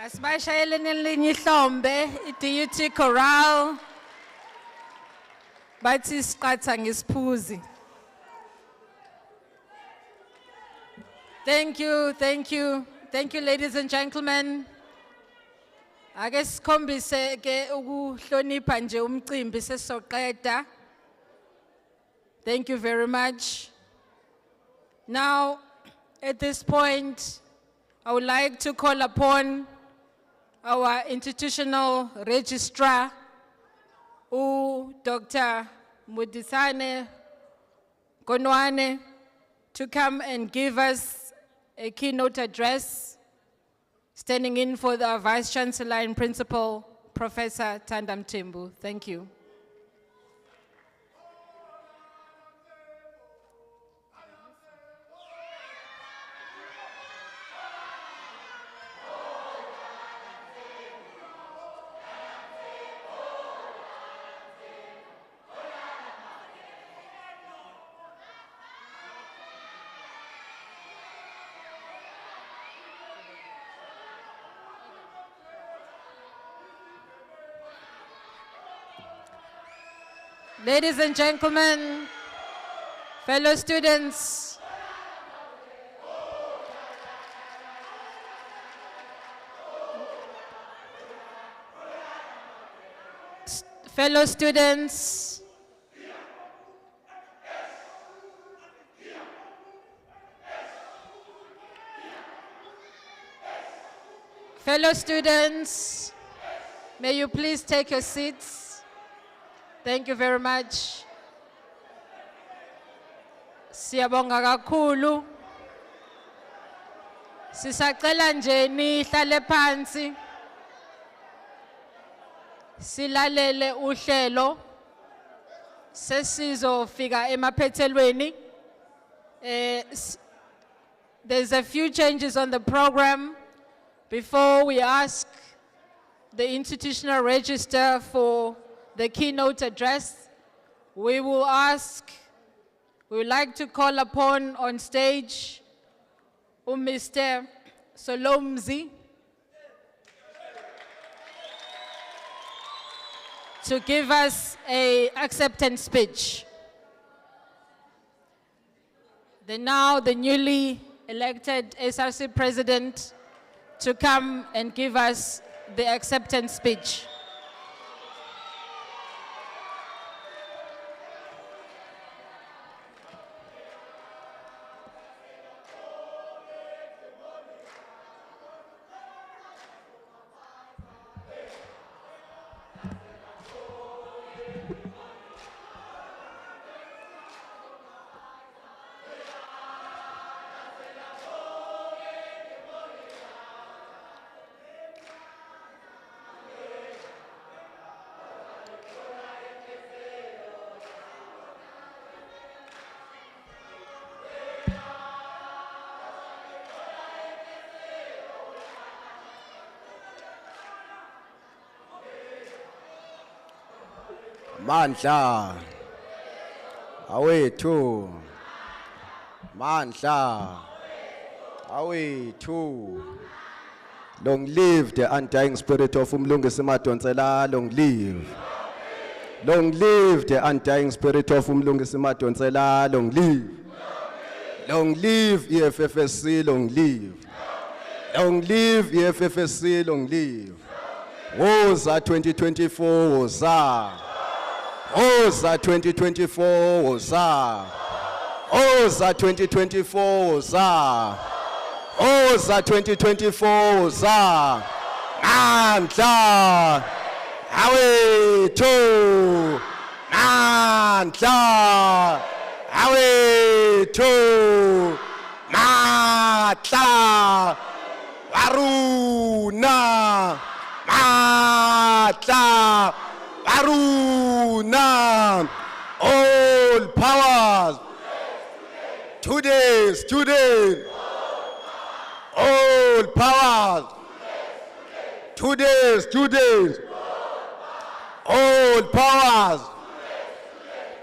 Asibashayeleni elinye ihlombe iDUT Chorale bathi siqatha ngesiphuzi. Thank you, ladies and gentlemen. Ake sikhombise ke ukuhlonipha nje umcimbi sesoqeda. Thank you very much. Now, at this point, I would like to call upon our institutional registrar, Dr. Mudisane Konwane, to come and give us a keynote address, standing in for the Vice Chancellor and Principal, Professor Tandam Timbu. Thank you. Ladies and gentlemen, fellow students, fellow students, may you please take your seats. Thank you very much. Siyabonga kakhulu. Sisacela nje nihlale phansi. Silalele uhlelo sesizofika emaphethelweni. There's a few changes on the program. Before we ask the institutional register for the keynote address, we would like to call upon on stage Mr. Solomzi to give us an acceptance speech. Now the newly elected SRC president to come and give us the acceptance speech. Mandla, awethu, mandla, awethu. Long live the undying spirit of Umlungisi Madonsela, long live. Long live the undying spirit of Umlungisi Madonsela, long live. Long live EFFSC, long live. Long live EFFSC, long live. Woza 2024, woza. Woza 2024, woza. Woza 2024, woza. Woza 2024, woza. Mandla, awethu. Mandla, awethu. Mandla, Waruna. Mandla, Waruna. All powers. Today, students. All powers. Today, students. All powers.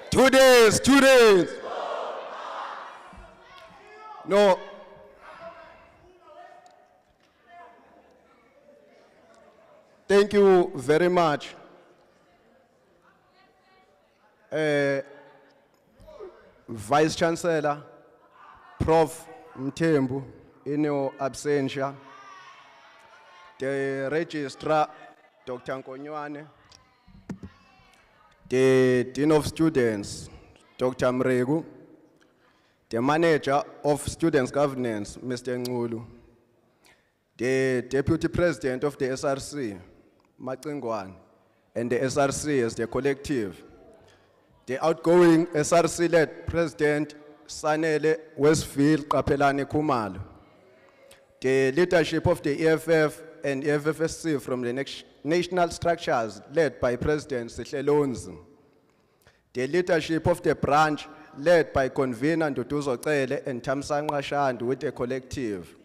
Today, students. No. Thank you very much. Vice Chancellor, Prof. Mthembu, in your absentia, the Registrar, Dr. Nkonyane, the Dean of Students, Dr. Mregu, the Manager of Students' Governance, Mr. Ngulu, the Deputy President of the SRC, Matsingwan, and the SRC as the collective, the outgoing SRC-led President, Sanele Westfield Kapelani Kumalo, the leadership of the EFF and EFFSC from the national structures led by President Sihlelonzi, the leadership of the branch led by convener Nduduzo Cele and Tamsanqa Shandu with a collective,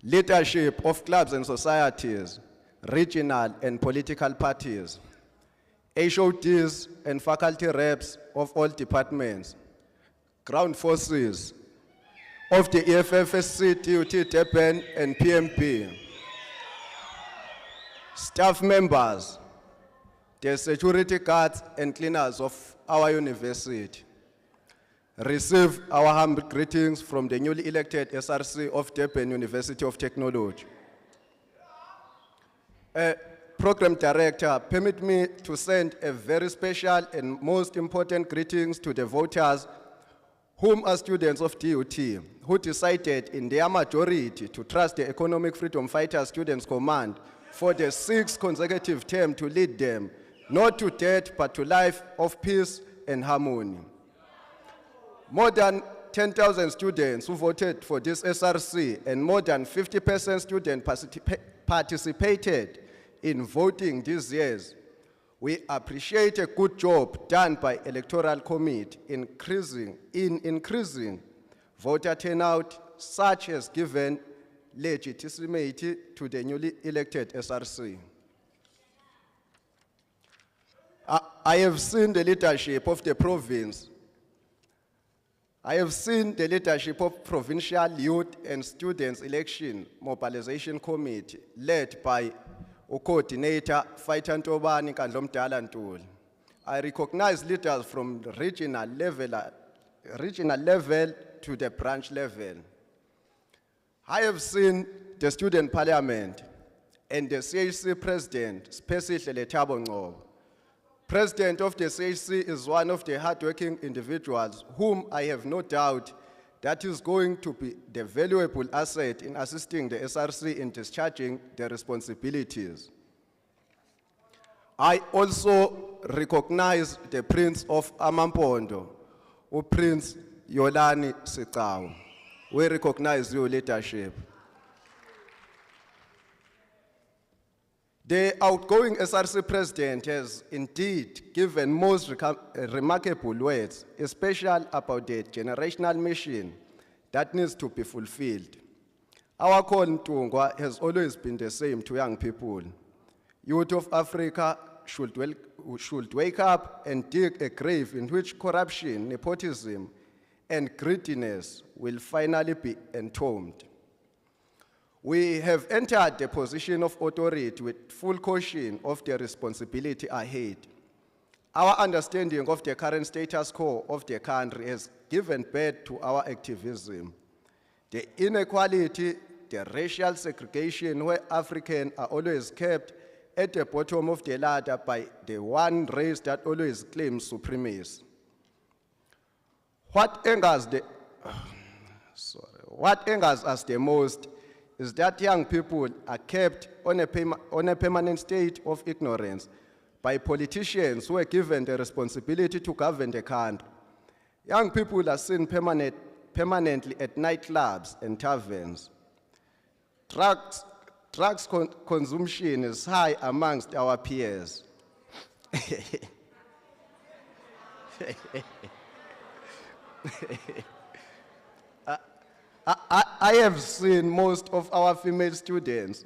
leadership of clubs and societies, regional and political parties, HODs and faculty reps of all departments, ground forces of the EFFSC, DUT Durban and PMP, staff members, the security guards and cleaners of our university. Receive our humble greetings from the newly elected SRC of Durban University of Technology. Program Director, permit me to send a very special and most important greetings to the voters whom are students of DUT, who decided in their majority to trust the Economic Freedom Fighters Students Command for the 6th consecutive term to lead them, not to death, but to life of peace and harmony. More than 10,000 students who voted for this SRC and more than 50% students participated in voting these years We appreciate a good job done by Electoral Committee in increasing voter turnout, such has given legitimacy to the newly elected SRC. I have seen the leadership of the province. I have seen the leadership of Provincial Youth and Students Election Mobilization Committee led by a coordinator, Fightan Tobani Kandlomdala Ntuli. I recognize leaders from the regional level to the branch level. I have seen the student parliament and the CHC president, Spesihle Lethabo Ngcobo. President of the CHC is one of the hardworking individuals whom I have no doubt that is going to be the valuable asset in assisting the SRC in discharging their responsibilities. I also recognize the Prince of Amampondo, Prince Yolani Sicao. We recognize your leadership. The outgoing SRC president has indeed given most remarkable words, especially about the generational mission that needs to be fulfilled. Our call in Tungwa has always been the same to young people. Youth of Africa should wake up and dig a grave in which corruption, nepotism, and greediness will finally be entombed. We have entered the position of authority with full caution of the responsibility ahead. Our understanding of the current status quo of the country has given birth to our activism. The inequality, the racial segregation where Africans are always kept at the bottom of the ladder by the one race that always claims supremacy. What angers us the most is that young people are kept on a permanent state of ignorance by politicians who are given the responsibility to govern the country. Young people are seen permanently at nightclubs and taverns. Drugs consumption is high amongst our peers. I have seen most of our female students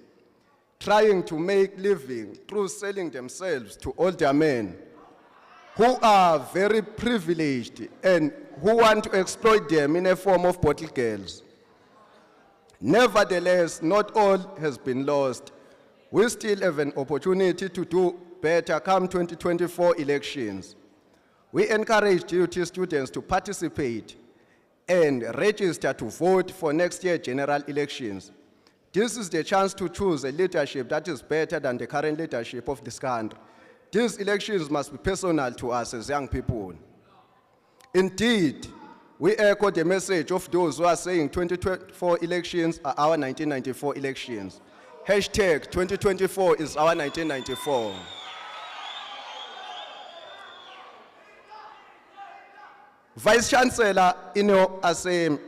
trying to make living through selling themselves to older men who are very privileged and who want to exploit them in a form of bottle girls. Nevertheless, not all has been lost. We still have an opportunity to do better come 2024 elections. We encourage DUT students to participate and register to vote for next year's general elections. This is the chance to choose a leadership that is better than the current leadership of this country. These elections must be personal to us as young people. Indeed, we echo the message of those who are saying 2024 elections are our 1994 elections. Hashtag 2024 is our 1994. Vice Chancellor, in your absentia,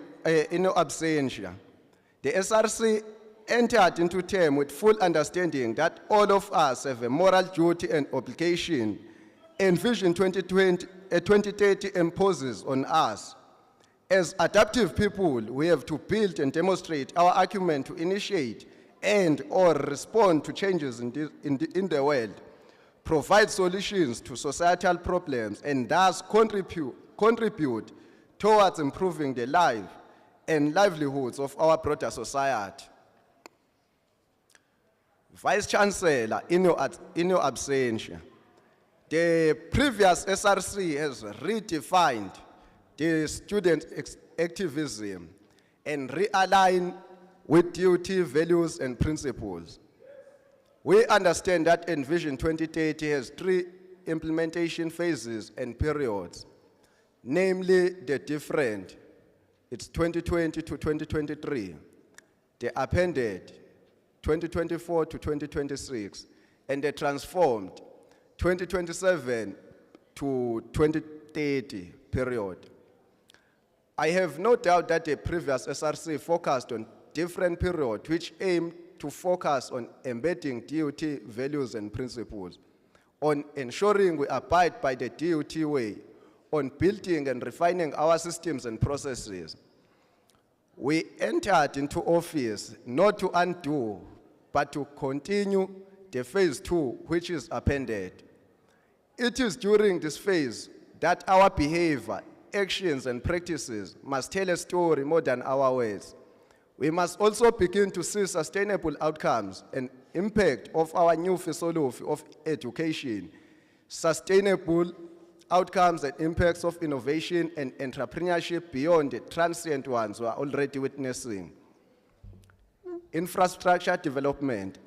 the SRC entered into term with full understanding that all of us have a moral duty and obligation, and Vision 2030 imposes on us. As adaptive people, we have to build and demonstrate our acumen to initiate and or respond to changes in the world, provide solutions to societal problems, and thus contribute towards improving the life and livelihoods of our broader society. Vice Chancellor, in your absentia, the previous SRC has redefined the student activism and realigned with DUT values and principles. We understand that Vision 2030 has 3 implementation phases and periods, namely the different, it's 2020 to 2023, the appended, 2024 to 2026, and the transformed, 2027 to 2030 period. I have no doubt that the previous SRC focused on different periods which aim to focus on embedding DUT values and principles. on ensuring we abide by the DUT way, on building and refining our systems and processes. We entered into office not to undo, but to continue the phase 2, which is appended. It is during this phase that our behavior, actions, and practices must tell a story more than our words. We must also begin to see sustainable outcomes and impact of our new philosophy of education, sustainable outcomes and impacts of innovation and entrepreneurship beyond the transient ones we are already witnessing. Infrastructure development.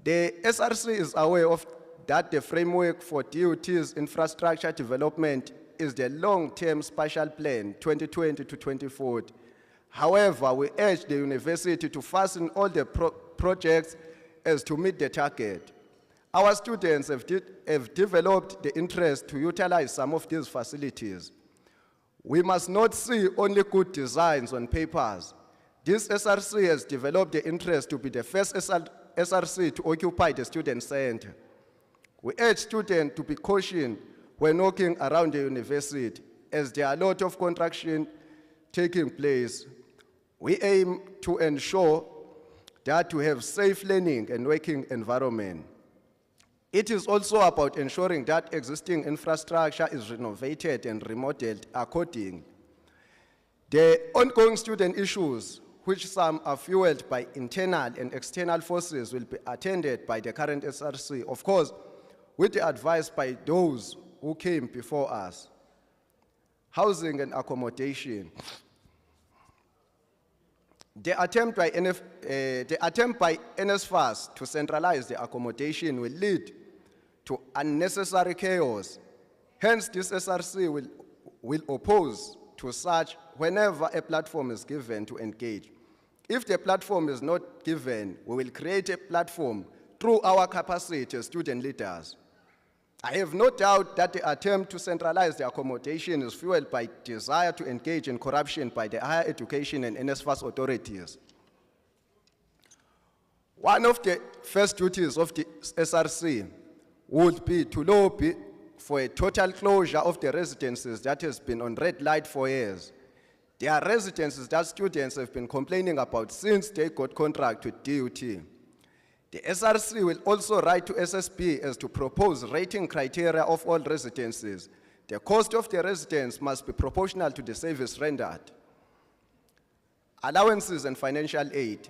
The SRC is aware of that the framework for DUT's infrastructure development is the long-term spatial plan 2020 to 2040. However, we urge the university to fasten all the projects as to meet the target. Our students have developed the interest to utilize some of these facilities. We must not see only good designs on papers. This SRC has developed the interest to be the first SRC to occupy the student center. We urge students to be cautious when walking around the university, as there are a lot of construction taking place. We aim to ensure that we have safe learning and working environment. It is also about ensuring that existing infrastructure is renovated and remodeled accordingly. The ongoing student issues, which some are fueled by internal and external forces, will be attended by the current SRC, of course, with the advice by those who came before us. Housing and accommodation. The attempt by NSFAS to centralize the accommodation will lead to unnecessary chaos. Hence, this SRC will oppose to such whenever a platform is given to engage. If the platform is not given, we will create a platform through our capacity as student leaders. I have no doubt that the attempt to centralize the accommodation is fueled by desire to engage in corruption by the higher education and NSFAS authorities. One of the first duties of the SRC would be to lobby for a total closure of the residences that has been on red light for years. There are residences that students have been complaining about since they got contract with DUT. The SRC will also write to SSB as to propose rating criteria of all residences. The cost of the residence must be proportional to the service rendered. Allowances and financial aid.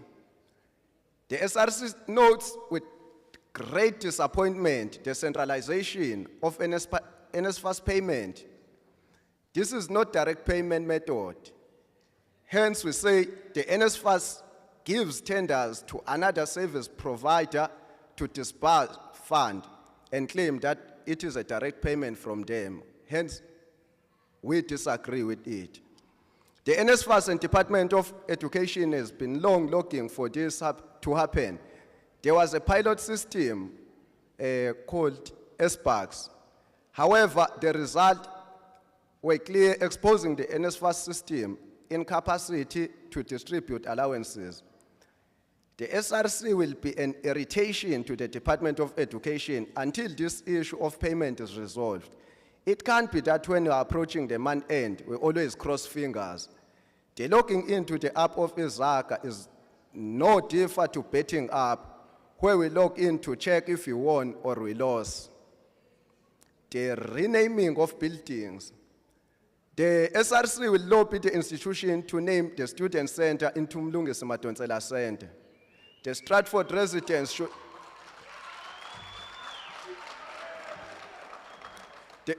The SRC notes with great disappointment the centralization of NSFAS payment. This is not direct payment method. Hence, we say the NSFAS gives tenders to another service provider to disburse fund and claim that it is a direct payment from them. Hence, we disagree with it. The NSFAS and Department of Education has been long looking for this to happen. There was a pilot system called SPACs. However, the result were clear, exposing the NSFAS system incapacity to distribute allowances. The SRC will be an irritation to the Department of Education until this issue of payment is resolved. It can't be that when we are approaching the month end, we always cross fingers. The logging into the app of Izaka is no different to betting app, where we log in to check if we won or we lost. The renaming of buildings. The SRC will lobby the institution to name the student center into Mlungisi Madonsela Center. The Stratford residence should...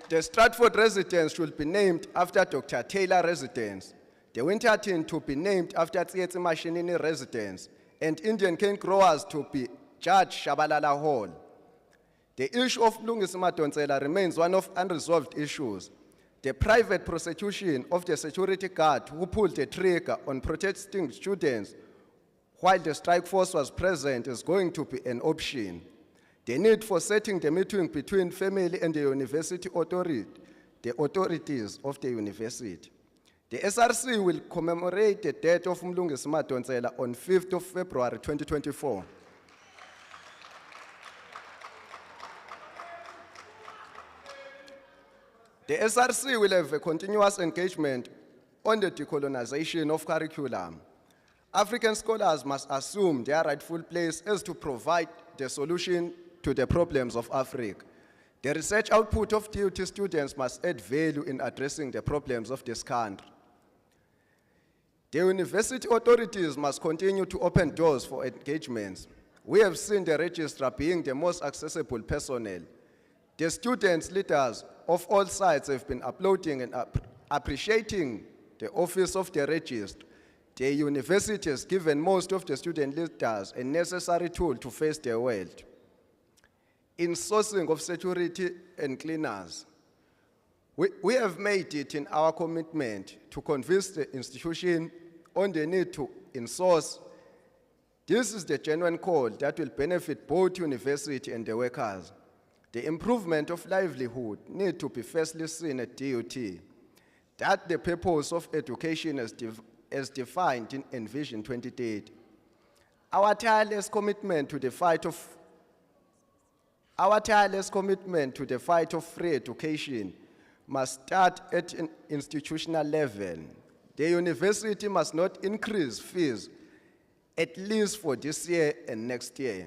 The Stratford residence should be named after Dr. Taylor residence. The Winterton to be named after Tsietsi Mashinini residence, and Indian cane growers to be Judge Shabalala Hall. The issue of Mlungisi Madonsela remains one of unresolved issues. The private prosecution of the security guard who pulled the trigger on protesting students while the strike force was present is going to be an option. The need for setting the meeting between family and the university authority, the authorities of the university. The SRC will commemorate the death of Mlungisi Madonsela on 5th of February 2024. The SRC will have a continuous engagement on the decolonization of curriculum. African scholars must assume their rightful place as to provide the solution to the problems of Africa. The research output of DUT students must add value in addressing the problems of this country. The university authorities must continue to open doors for engagements. We have seen the registrar being the most accessible personnel. The students' leaders of all sides have been uploading and appreciating the office of the registrar. The university has given most of the student leaders a necessary tool to face the world. In sourcing of security and cleaners, we have made it in our commitment to convince the institution on the need to insource. This is the genuine call that will benefit both university and the workers. The improvement of livelihood need to be firstly seen at DUT. That the purpose of education as defined in Vision 2030. Our tireless commitment to the fight of free education must start at an institutional level. The university must not increase fees, at least for this year and next year.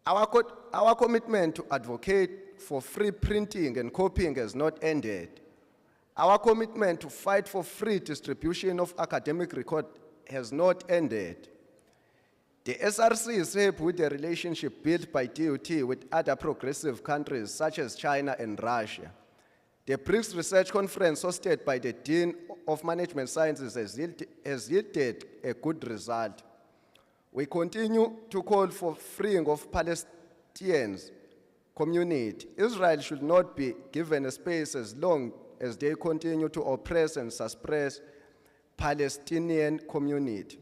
Our commitment to advocate for free printing and copying has not ended. Our commitment to fight for free distribution of academic record has not ended. The SRC is happy with the relationship built by DUT with other progressive countries such as China and Russia. The BRICS Research Conference hosted by the Dean of Management Sciences has yielded a good result. We continue to call for freeing of Palestinians community. Israel should not be given a space as long as they continue to oppress and suppress Palestinian community.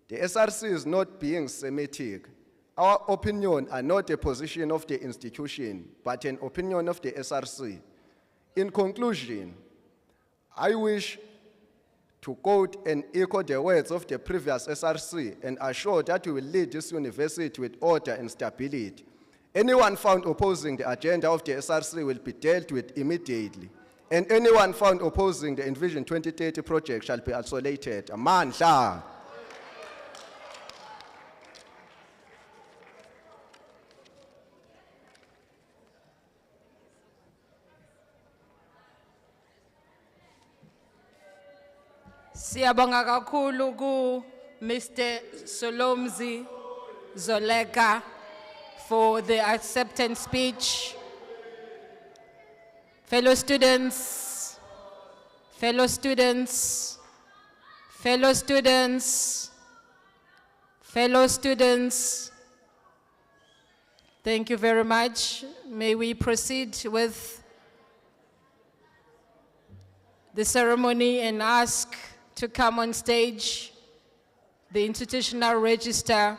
The SRC is not being Semitic. Our opinion are not a position of the institution, but an opinion of the SRC. In conclusion, I wish to quote and echo the words of the previous SRC and assure that we will lead this university with order and stability. Anyone found opposing the agenda of the SRC will be dealt with immediately. And anyone found opposing the Envision 2030 project shall be isolated. Amandla. Siyabonga kakhulu ku Mr. Solomzi Zoleka for the acceptance speech. Fellow students, fellow students, fellow students, fellow students, thank you very much. May we proceed with the ceremony and ask to come on stage the institutional registrar,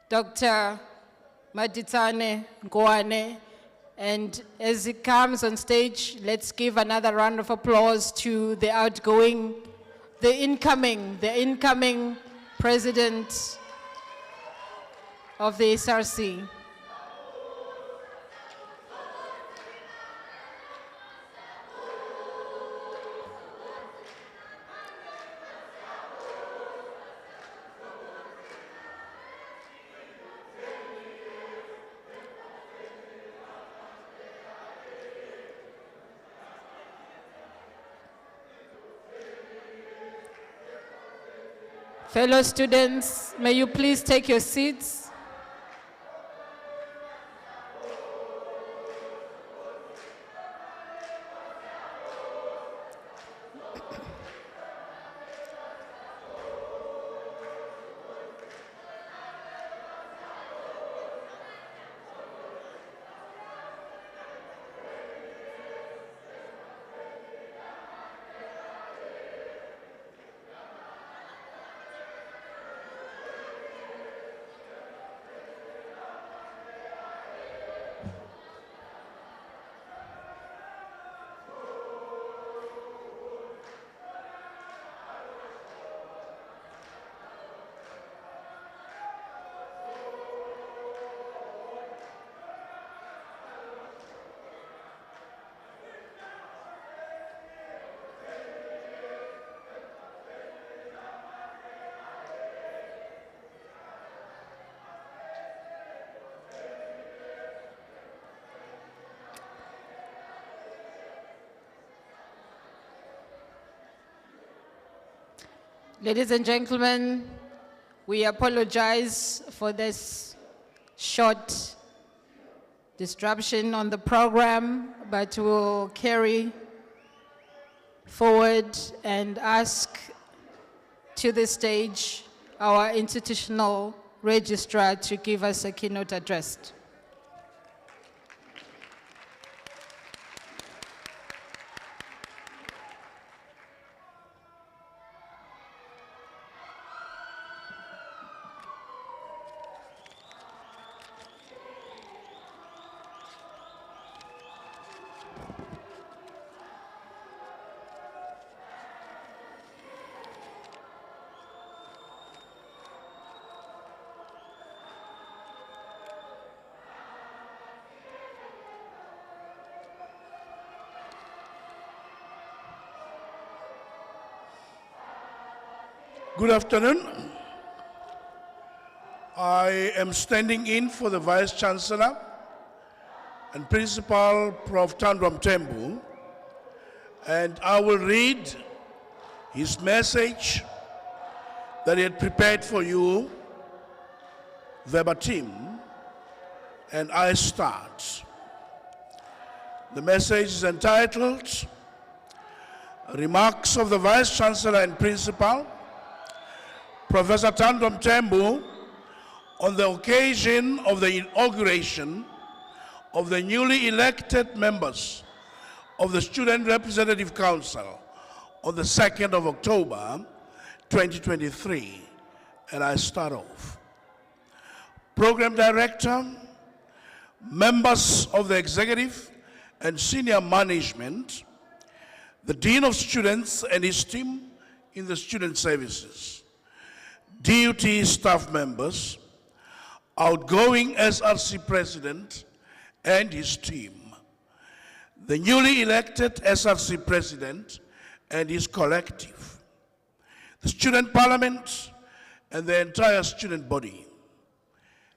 Dr. Maditsane Ngwane. And as he comes on stage, let's give another round of applause to the incoming president of the SRC. Fellow students, may you please take your seats. Ladies and gentlemen, we apologize for this short disruption on the program, but we'll carry forward and ask to the stage our institutional registrar to give us a keynote address. Good afternoon. I am standing in for the Vice Chancellor and Principal Prof. Tandwam Tembu, and I will read his message that he had prepared for you verbatim, and I start. The message is entitled, Remarks of the Vice Chancellor and Principal, Professor Tandwam Tembu, on the occasion of the inauguration of the newly elected members of the Student Representative Council on the 2nd of October, 2023. And I start off. Program Director, members of the executive and senior management, the Dean of Students and his team in the student services, DUT staff members, outgoing SRC President and his team, the newly elected SRC President and his collective, the Student Parliament and the entire student body.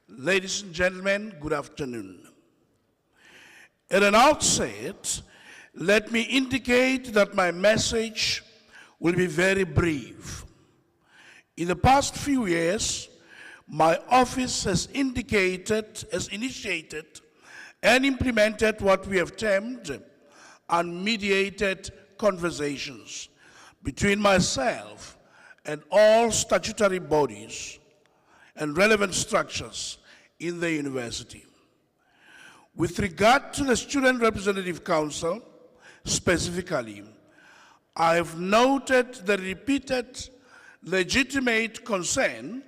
Ladies and gentlemen, good afternoon. At an outset, let me indicate that my message will be very brief. In the past few years, my office has initiated and implemented what we have termed unmediated conversations between myself and all statutory bodies and relevant structures in the university. With regard to the Student Representative Council, specifically, I have noted the repeated legitimate concern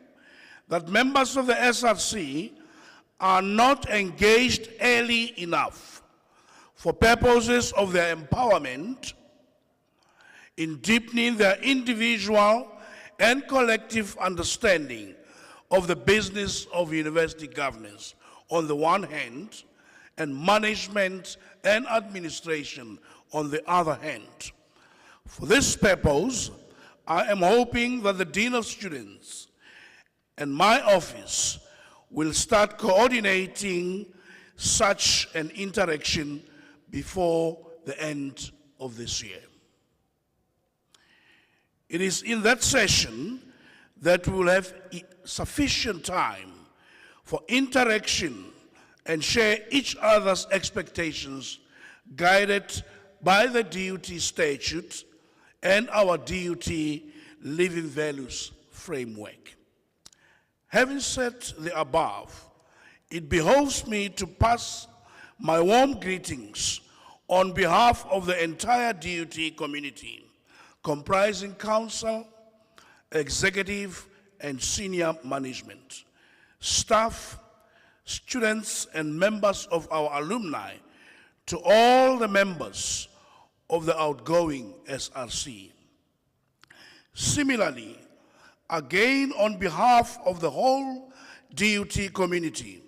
that members of the SRC are not engaged early enough for purposes of their empowerment in deepening their individual and collective understanding of the business of university governance on the one hand, and management and administration on the other hand. For this purpose, I am hoping that the Dean of Students and my office will start coordinating such an interaction before the end of this year. It is in that session that we will have sufficient time for interaction and share each other's expectations, guided by the DUT statute and our DUT Living Values framework. Having said the above, it behoves me to pass my warm greetings on behalf of the entire DUT community, comprising council, executive, and senior management, staff, students, and members of our alumni, to all the members of the outgoing SRC. Similarly, again on behalf of the whole DUT community,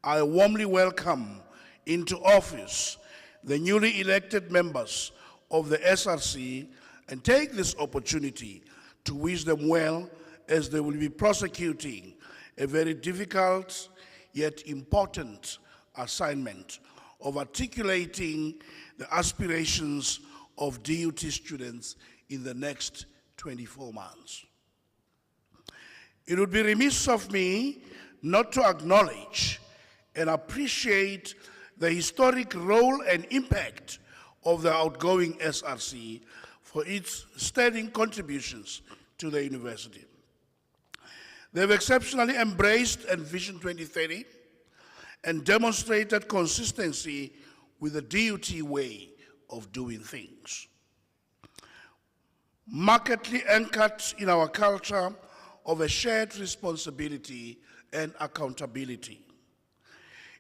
I warmly welcome into office the newly elected members of the SRC and take this opportunity to wish them well as they will be prosecuting a very difficult yet important assignment of articulating the aspirations of DUT students in the next 24 months. It would be remiss of me not to acknowledge and appreciate the historic role and impact of the outgoing SRC for its sterling contributions to the university. They've exceptionally embraced Vision 2030 and demonstrated consistency with the DUT way of doing things. Markedly anchored in our culture of a shared responsibility and accountability.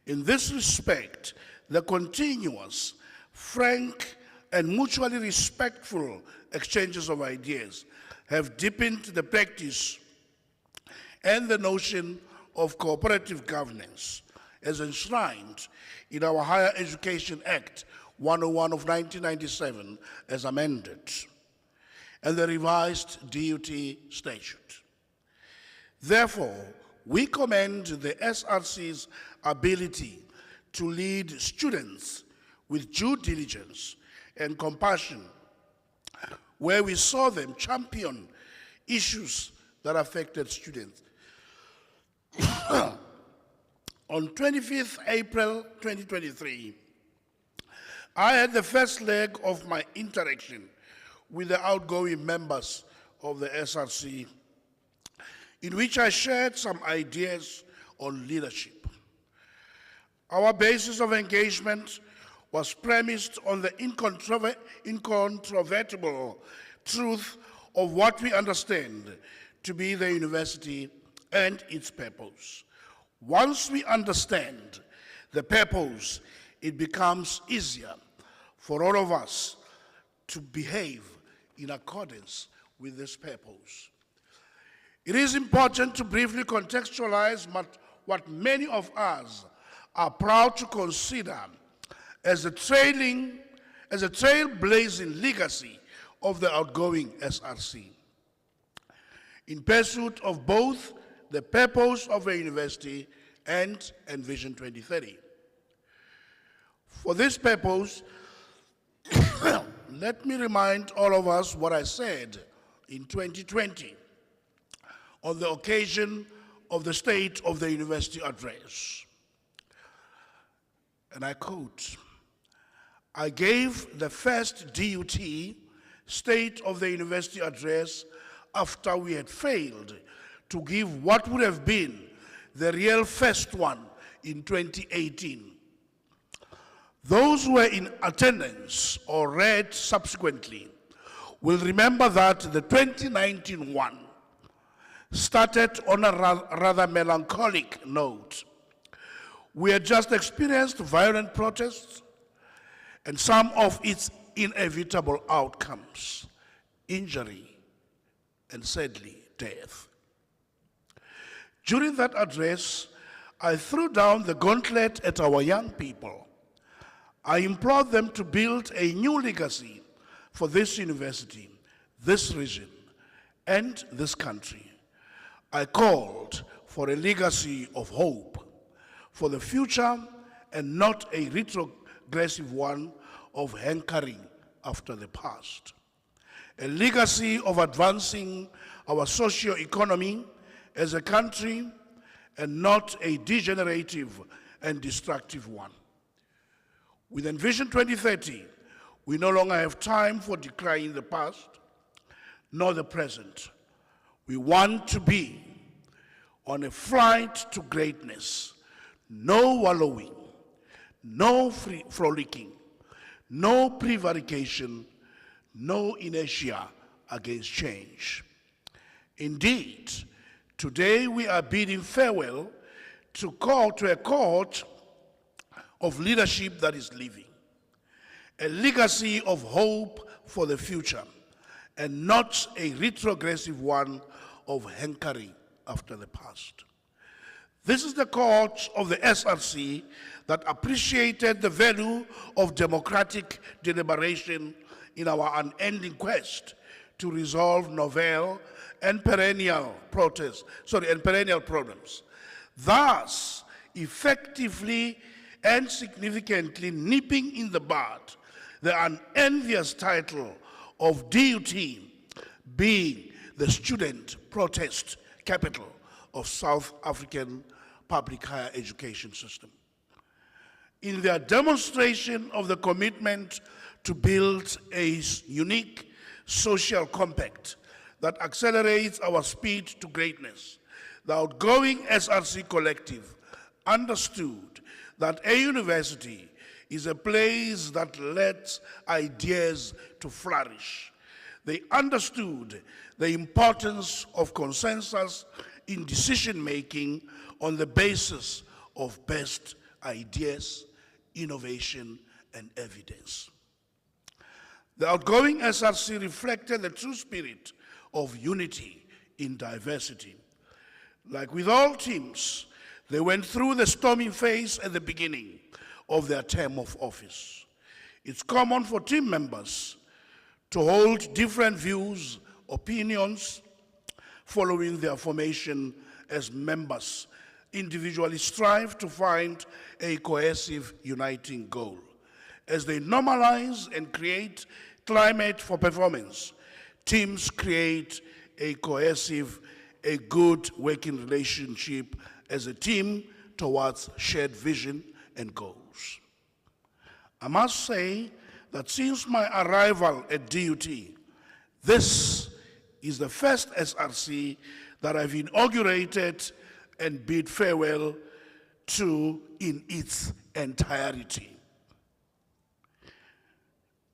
In this respect, the continuous, frank, and mutually respectful exchanges of ideas have deepened the practice and the notion of cooperative governance as enshrined in our Higher Education Act 101 of 1997 as amended, and the revised DUT statute. Therefore, we commend the SRC's ability to lead students with due diligence and compassion, where we saw them champion issues that affected students. On 25th April 2023, I had the first leg of my interaction with the outgoing members of the SRC, in which I shared some ideas on leadership. Our basis of engagement was premised on the incontrovertible truth of what we understand to be the university and its purpose. Once we understand the purpose, it becomes easier for all of us to behave in accordance with this purpose. It is important to briefly contextualize what many of us are proud to consider as a trailblazing legacy of the outgoing SRC, in pursuit of both the purpose of a university and Vision 2030. For this purpose, let me remind all of us what I said in 2020 on the occasion of the State of the University Address. And I quote, "I gave the first DUT State of the University Address after we had failed to give what would have been the real first one in 2018. Those who were in attendance or read subsequently will remember that the 2019 one started on a rather melancholic note. We had just experienced violent protests and some of its inevitable outcomes, injury, and sadly, death. During that address, I threw down the gauntlet at our young people. I implored them to build a new legacy for this university, this region, and this country. I called for a legacy of hope for the future and not a retrogressive one of hankering after the past. A legacy of advancing our socio-economy as a country and not a degenerative and destructive one. With Vision 2030, we no longer have time for decrying the past nor the present. We want to be on a flight to greatness, no wallowing, no frolicking, no prevarication, no inertia against change. Indeed, today we are bidding farewell to a cohort of leadership that is living, a legacy of hope for the future, and not a retrogressive one of hankering after the past. This is the cohort of the SRC that appreciated the value of democratic deliberation in our unending quest to resolve novel and perennial problems, thus effectively and significantly nipping in the bud the unenvious title of DUT being the student protest capital of South African public higher education system. In their demonstration of the commitment to build a unique social compact that accelerates our speed to greatness, the outgoing SRC collective understood that a university is a place that lets ideas to flourish. They understood the importance of consensus in decision-making on the basis of best ideas, innovation, and evidence. The outgoing SRC reflected the true spirit of unity in diversity. Like with all teams, they went through the stormy phase at the beginning of their term of office. It's common for team members to hold different views, opinions, following their formation as members individually strive to find a cohesive, uniting goal. As they normalize and create climate for performance, teams create a cohesive, a good working relationship as a team towards shared vision and goals. I must say that since my arrival at DUT, this is the first SRC that I've inaugurated and bid farewell to in its entirety.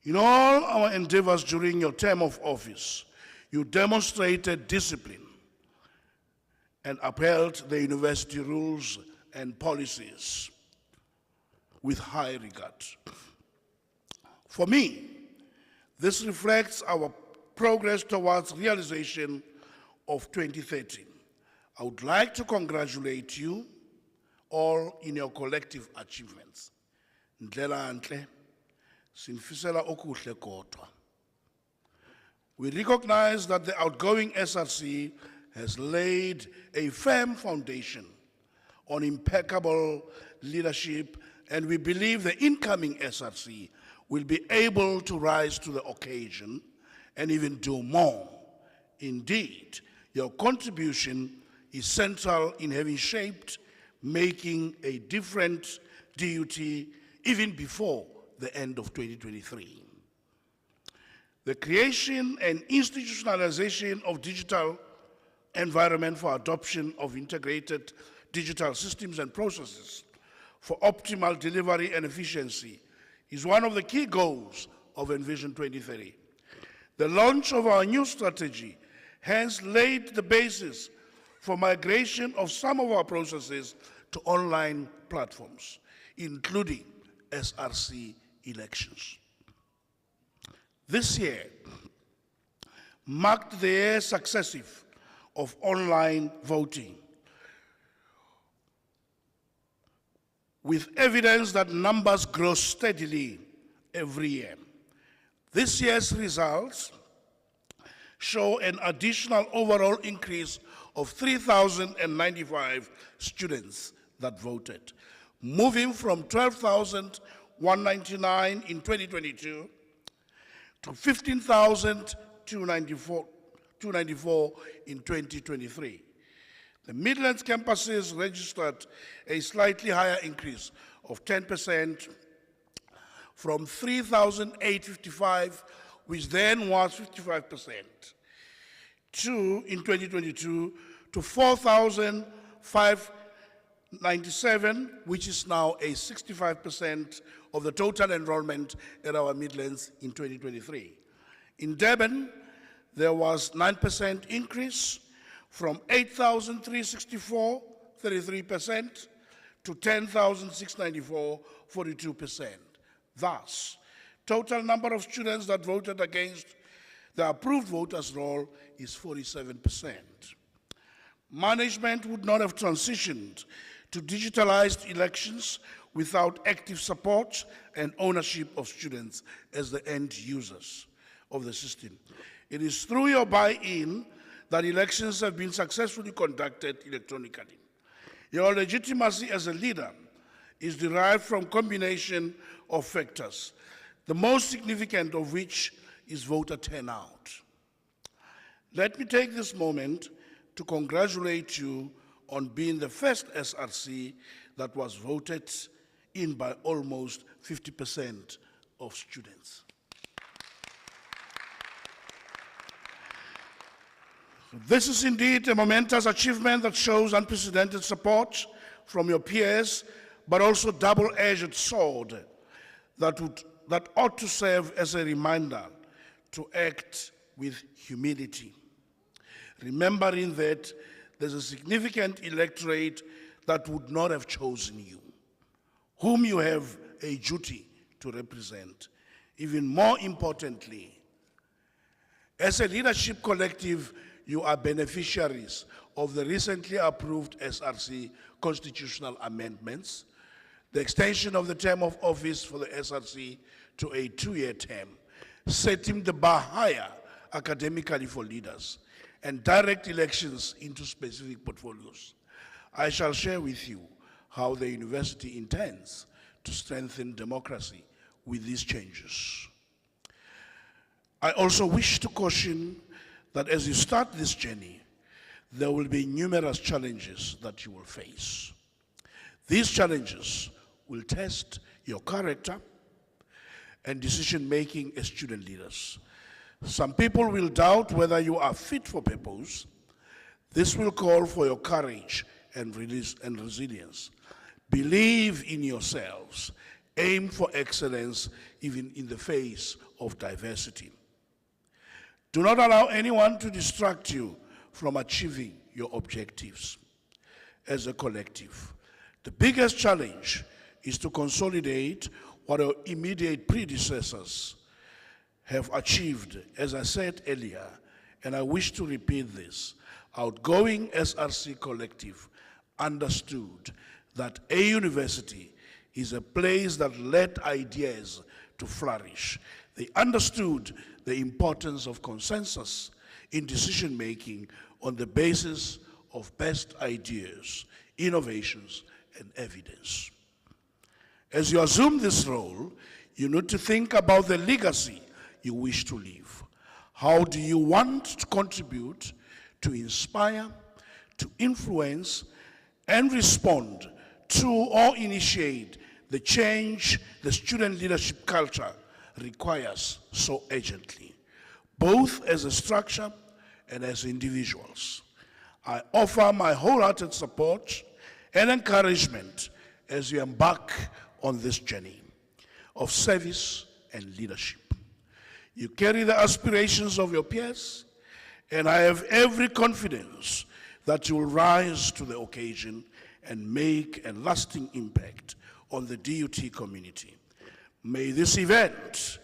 In all our endeavors during your term of office, you demonstrated discipline and upheld the university rules and policies with high regard. For me, this reflects our progress towards realization of 2030. I would like to congratulate you all in your collective achievements. Ndlela ntle, sinifisela okuhle kodwa. We recognize that the outgoing SRC has laid a firm foundation on impeccable leadership, and we believe the incoming SRC will be able to rise to the occasion and even do more. Indeed, your contribution is central in having shaped making a different DUT even before the end of 2023. The creation and institutionalization of digital environment for adoption of integrated digital systems and processes for optimal delivery and efficiency is one of the key goals of Envision 2030. The launch of our new strategy has laid the basis for migration of some of our processes to online platforms, including SRC elections. This year marked the year successive of online voting, with evidence that numbers grow steadily every year. This year's results show an additional overall increase of 3,095 students that voted, moving from 12,199 in 2022 to 15,294 in 2023. The Midlands campuses registered a slightly higher increase of 10% from 3,855, which then was 55%, in 2022 to 4,597, which is now a 65% of the total enrollment at our Midlands in 2023. In Durban, there was 9% increase from 8,364, 33%, to 10,694, 42%. Thus, total number of students that voted against the approved voters' roll is 47%. Management would not have transitioned to digitalized elections without active support and ownership of students as the end users of the system. It is through your buy-in that elections have been successfully conducted electronically. Your legitimacy as a leader is derived from a combination of factors, the most significant of which is voter turnout. Let me take this moment to congratulate you on being the first SRC that was voted in by almost 50% of students. This is indeed a momentous achievement that shows unprecedented support from your peers, but also double-edged sword that ought to serve as a reminder to act with humility, remembering that there's a significant electorate that would not have chosen you, whom you have a duty to represent. Even more importantly, as a leadership collective, you are beneficiaries of the recently approved SRC constitutional amendments, the extension of the term of office for the SRC to a 2-year term, setting the bar higher academically for leaders, and direct elections into specific portfolios. I shall share with you how the university intends to strengthen democracy with these changes. I also wish to caution that as you start this journey, there will be numerous challenges that you will face. These challenges will test your character and decision-making as student leaders. Some people will doubt whether you are fit for purpose. This will call for your courage and resilience. Believe in yourselves. Aim for excellence even in the face of diversity. Do not allow anyone to distract you from achieving your objectives as a collective. The biggest challenge is to consolidate what our immediate predecessors have achieved. As I said earlier, and I wish to repeat this, outgoing SRC collective understood that a university is a place that led ideas to flourish. They understood the importance of consensus in decision-making on the basis of best ideas, innovations, and evidence. As you assume this role, you need to think about the legacy you wish to leave. How do you want to contribute to inspire, to influence, and respond to or initiate the change the student leadership culture requires so urgently, both as a structure and as individuals? I offer my wholehearted support and encouragement as you embark on this journey of service and leadership. You carry the aspirations of your peers, and I have every confidence that you will rise to the occasion and make a lasting impact on the DUT community. May this event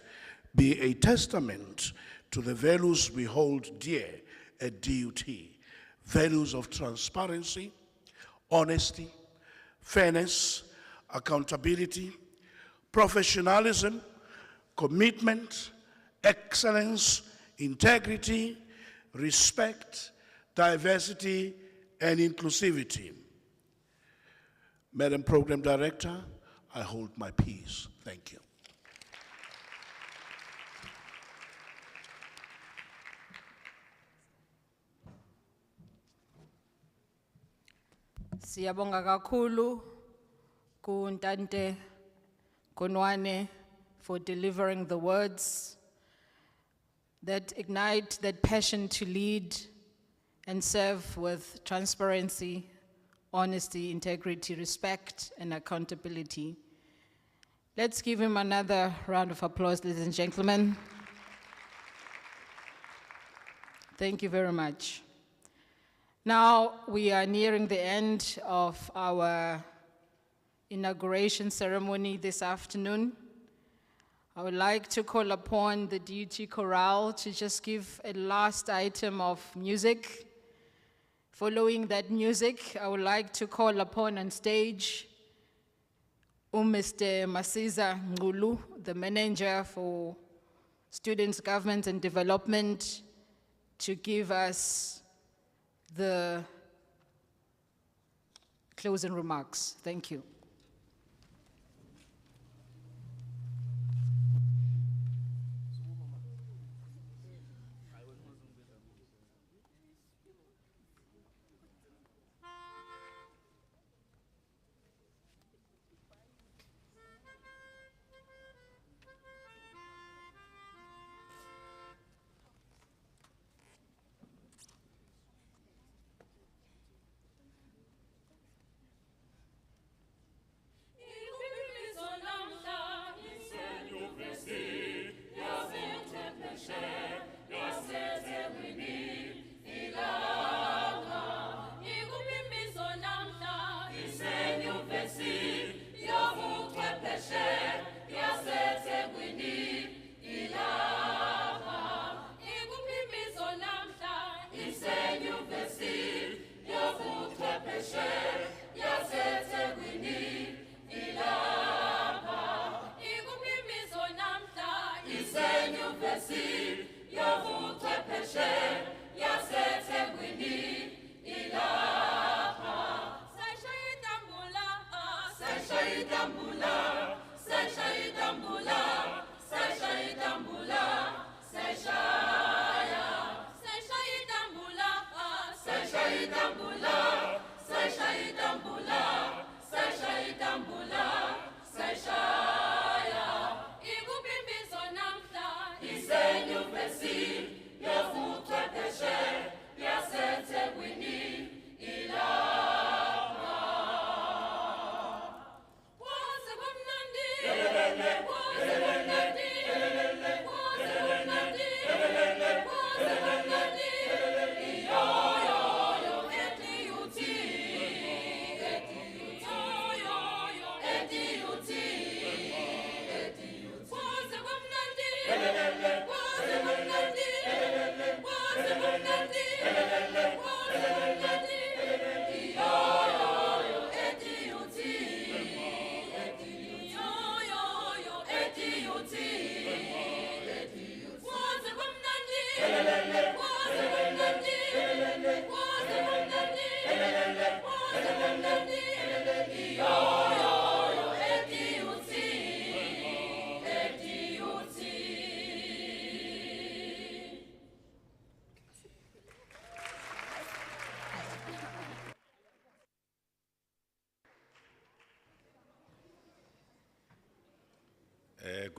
be a testament to the values we hold dear at DUT, values of transparency, honesty, fairness, accountability, professionalism, commitment, excellence, integrity, respect, diversity, and inclusivity. Madam Program Director, I hold my peace. Thank you. Siyabonga kakhulu kuNtante Konwane for delivering the words that ignite that passion to lead and serve with transparency, honesty, integrity, respect, and accountability. Let's give him another round of applause, ladies and gentlemen. Thank you very much. Now we are nearing the end of our inauguration ceremony this afternoon. I would like to call upon the DUT Chorale to just give a last item of music. Following that music, I would like to call upon on stage Mr. Masiza Ngulu, the Manager for Students, Government and Development, to give us the closing remarks. Thank you.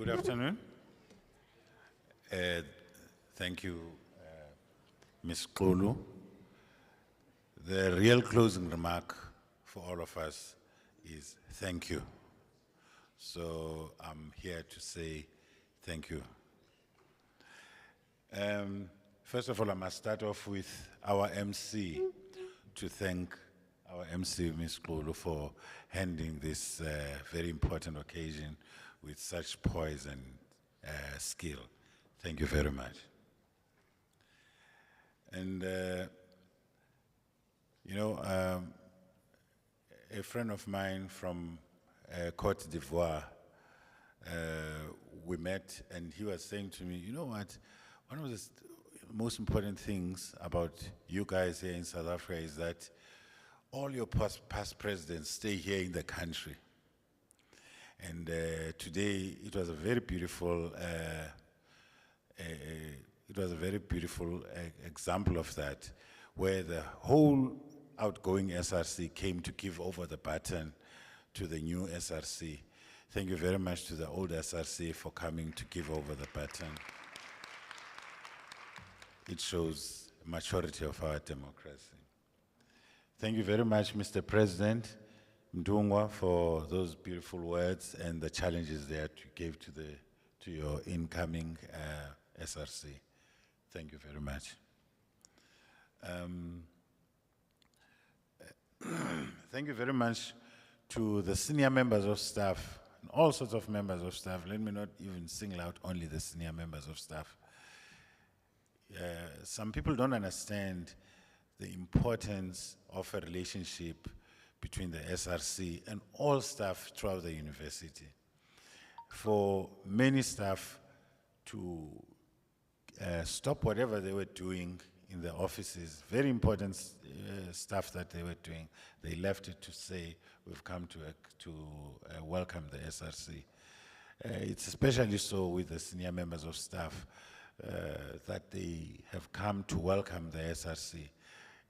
Good afternoon. Thank you, Ms. Kulu. The real closing remark for all of us is thank you. So I'm here to say thank you. First of all, I must start off with our MC to thank our MC, Ms. Kulu, for handling this very important occasion with such poise and skill. Thank you very much. And, you know, a friend of mine from Côte d'Ivoire, we met and he was saying to me, you know what, one of the most important things about you guys here in South Africa is that all your past presidents stay here in the country. And today it was a very beautiful, example of that, where the whole outgoing SRC came to give over the baton to the new SRC. Thank you very much to the old SRC for coming to give over the baton. It shows maturity of our democracy. Thank you very much, Mr. President Mdungwa, for those beautiful words and the challenges that you gave to your incoming SRC. Thank you very much. Thank you very much to the senior members of staff, and all sorts of members of staff. Let me not even single out only the senior members of staff. Some people don't understand the importance of a relationship between the SRC and all staff throughout the university. For many staff to stop whatever they were doing in the offices, very important stuff that they were doing, they left it to say, we've come to welcome the SRC. It's especially so with the senior members of staff that they have come to welcome the SRC.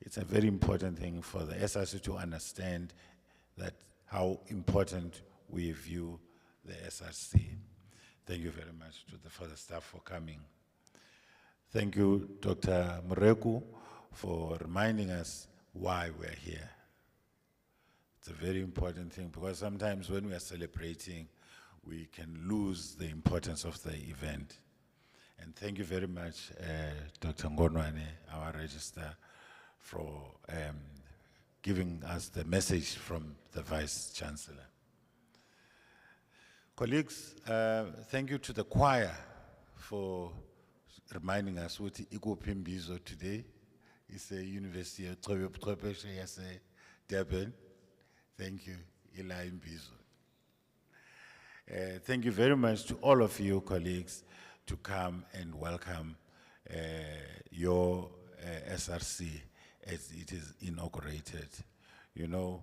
It's a very important thing for the SRC to understand that how important we view the SRC. Thank you very much for the staff for coming. Thank you, Dr. Moreku, for reminding us why we're here. It's a very important thing because sometimes when we are celebrating, we can lose the importance of the event. And thank you very much, Dr. Ngonwane, our registrar, for giving us the message from the Vice Chancellor. Colleagues, thank you to the choir for reminding us what Ikupimbizo today is a University of Durban. Thank you, Eli Mbizo. Thank you very much to all of you colleagues to come and welcome your SRC as it is inaugurated. You know,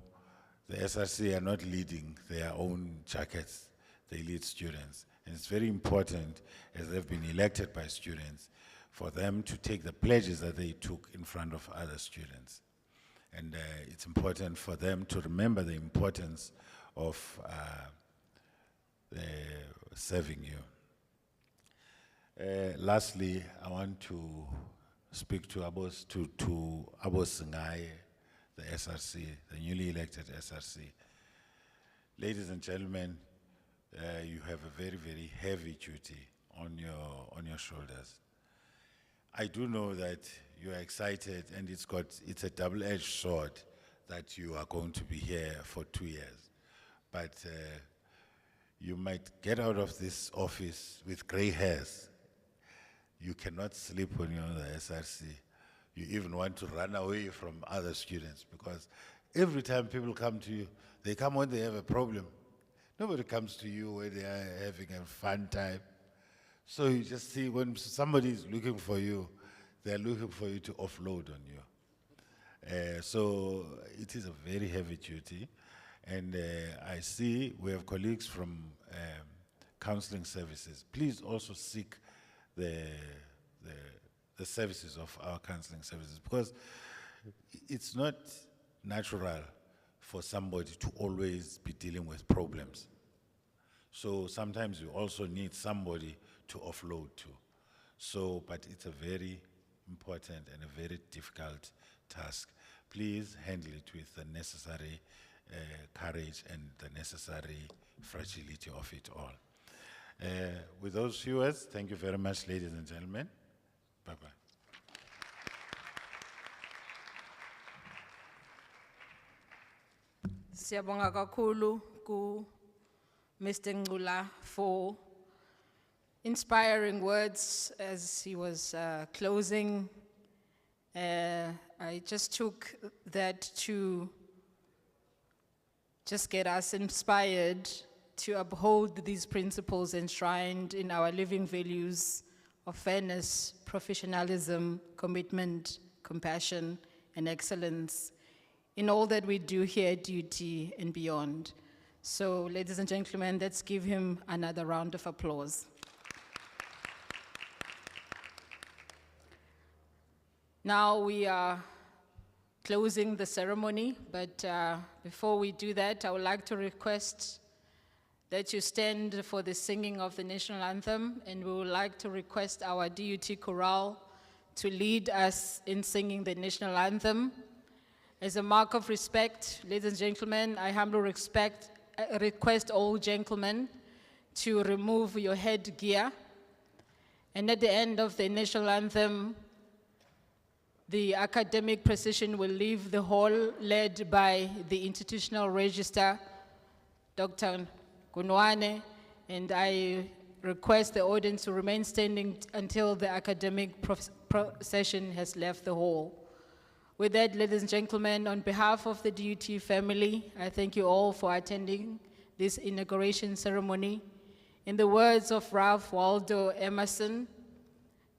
the SRC are not leading their own jackets, they lead students. And it's very important, as they've been elected by students, for them to take the pledges that they took in front of other students. And it's important for them to remember the importance of serving you. Lastly, I want to speak to Abos Singaye, the SRC, the newly elected SRC. Ladies and gentlemen, you have a very, very heavy duty on your shoulders. I do know that you are excited, and it's a double-edged sword that you are going to be here for 2 years. But you might get out of this office with gray hairs. You cannot sleep when you're on the SRC. You even want to run away from other students because every time people come to you, they come when they have a problem. Nobody comes to you when they are having a fun time. So you just see when somebody is looking for you, they're looking for you to offload on you. So it is a very heavy duty. And I see we have colleagues from counseling services. Please also seek the services of our counseling services, because it's not natural for somebody to always be dealing with problems. So sometimes you also need somebody to offload to. So, but it's a very important and a very difficult task. Please handle it with the necessary courage and the necessary fragility of it all. With those few words, thank you very much, ladies and gentlemen. Bye-bye. Siyabonga kakhulu ku Mr. Ngula for inspiring words as he was closing. I just took that to just get us inspired to uphold these principles enshrined in our living values of fairness, professionalism, commitment, compassion, and excellence in all that we do here at DUT and beyond. So, ladies and gentlemen, let's give him another round of applause. Now we are closing the ceremony, but before we do that, I would like to request that you stand for the singing of the national anthem, and we would like to request our DUT chorale to lead us in singing the national anthem. As a mark of respect, ladies and gentlemen, I humbly request all gentlemen to remove your headgear. And at the end of the national anthem, the academic procession will leave the hall led by the institutional registrar, Dr. Gunwane, and I request the audience to remain standing until the academic procession has left the hall. With that, ladies and gentlemen, on behalf of the DUT family, I thank you all for attending this inauguration ceremony. In the words of Ralph Waldo Emerson,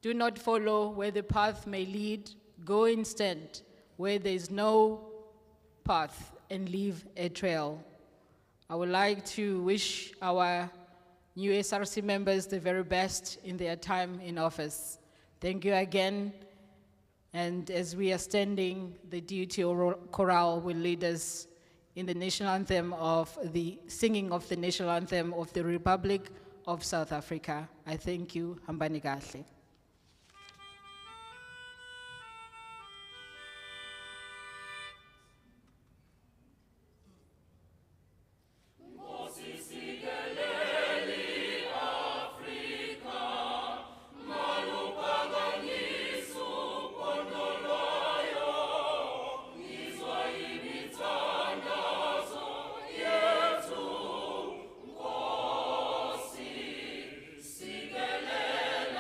do not follow where the path may lead, go instead where there is no path and leave a trail. I would like to wish our new SRC members the very best in their time in office. Thank you again. And as we are standing, the DUT chorale will lead us in the national anthem of the singing of the national anthem of the Republic of South Africa. I thank you. Hambani kahle. Sigelela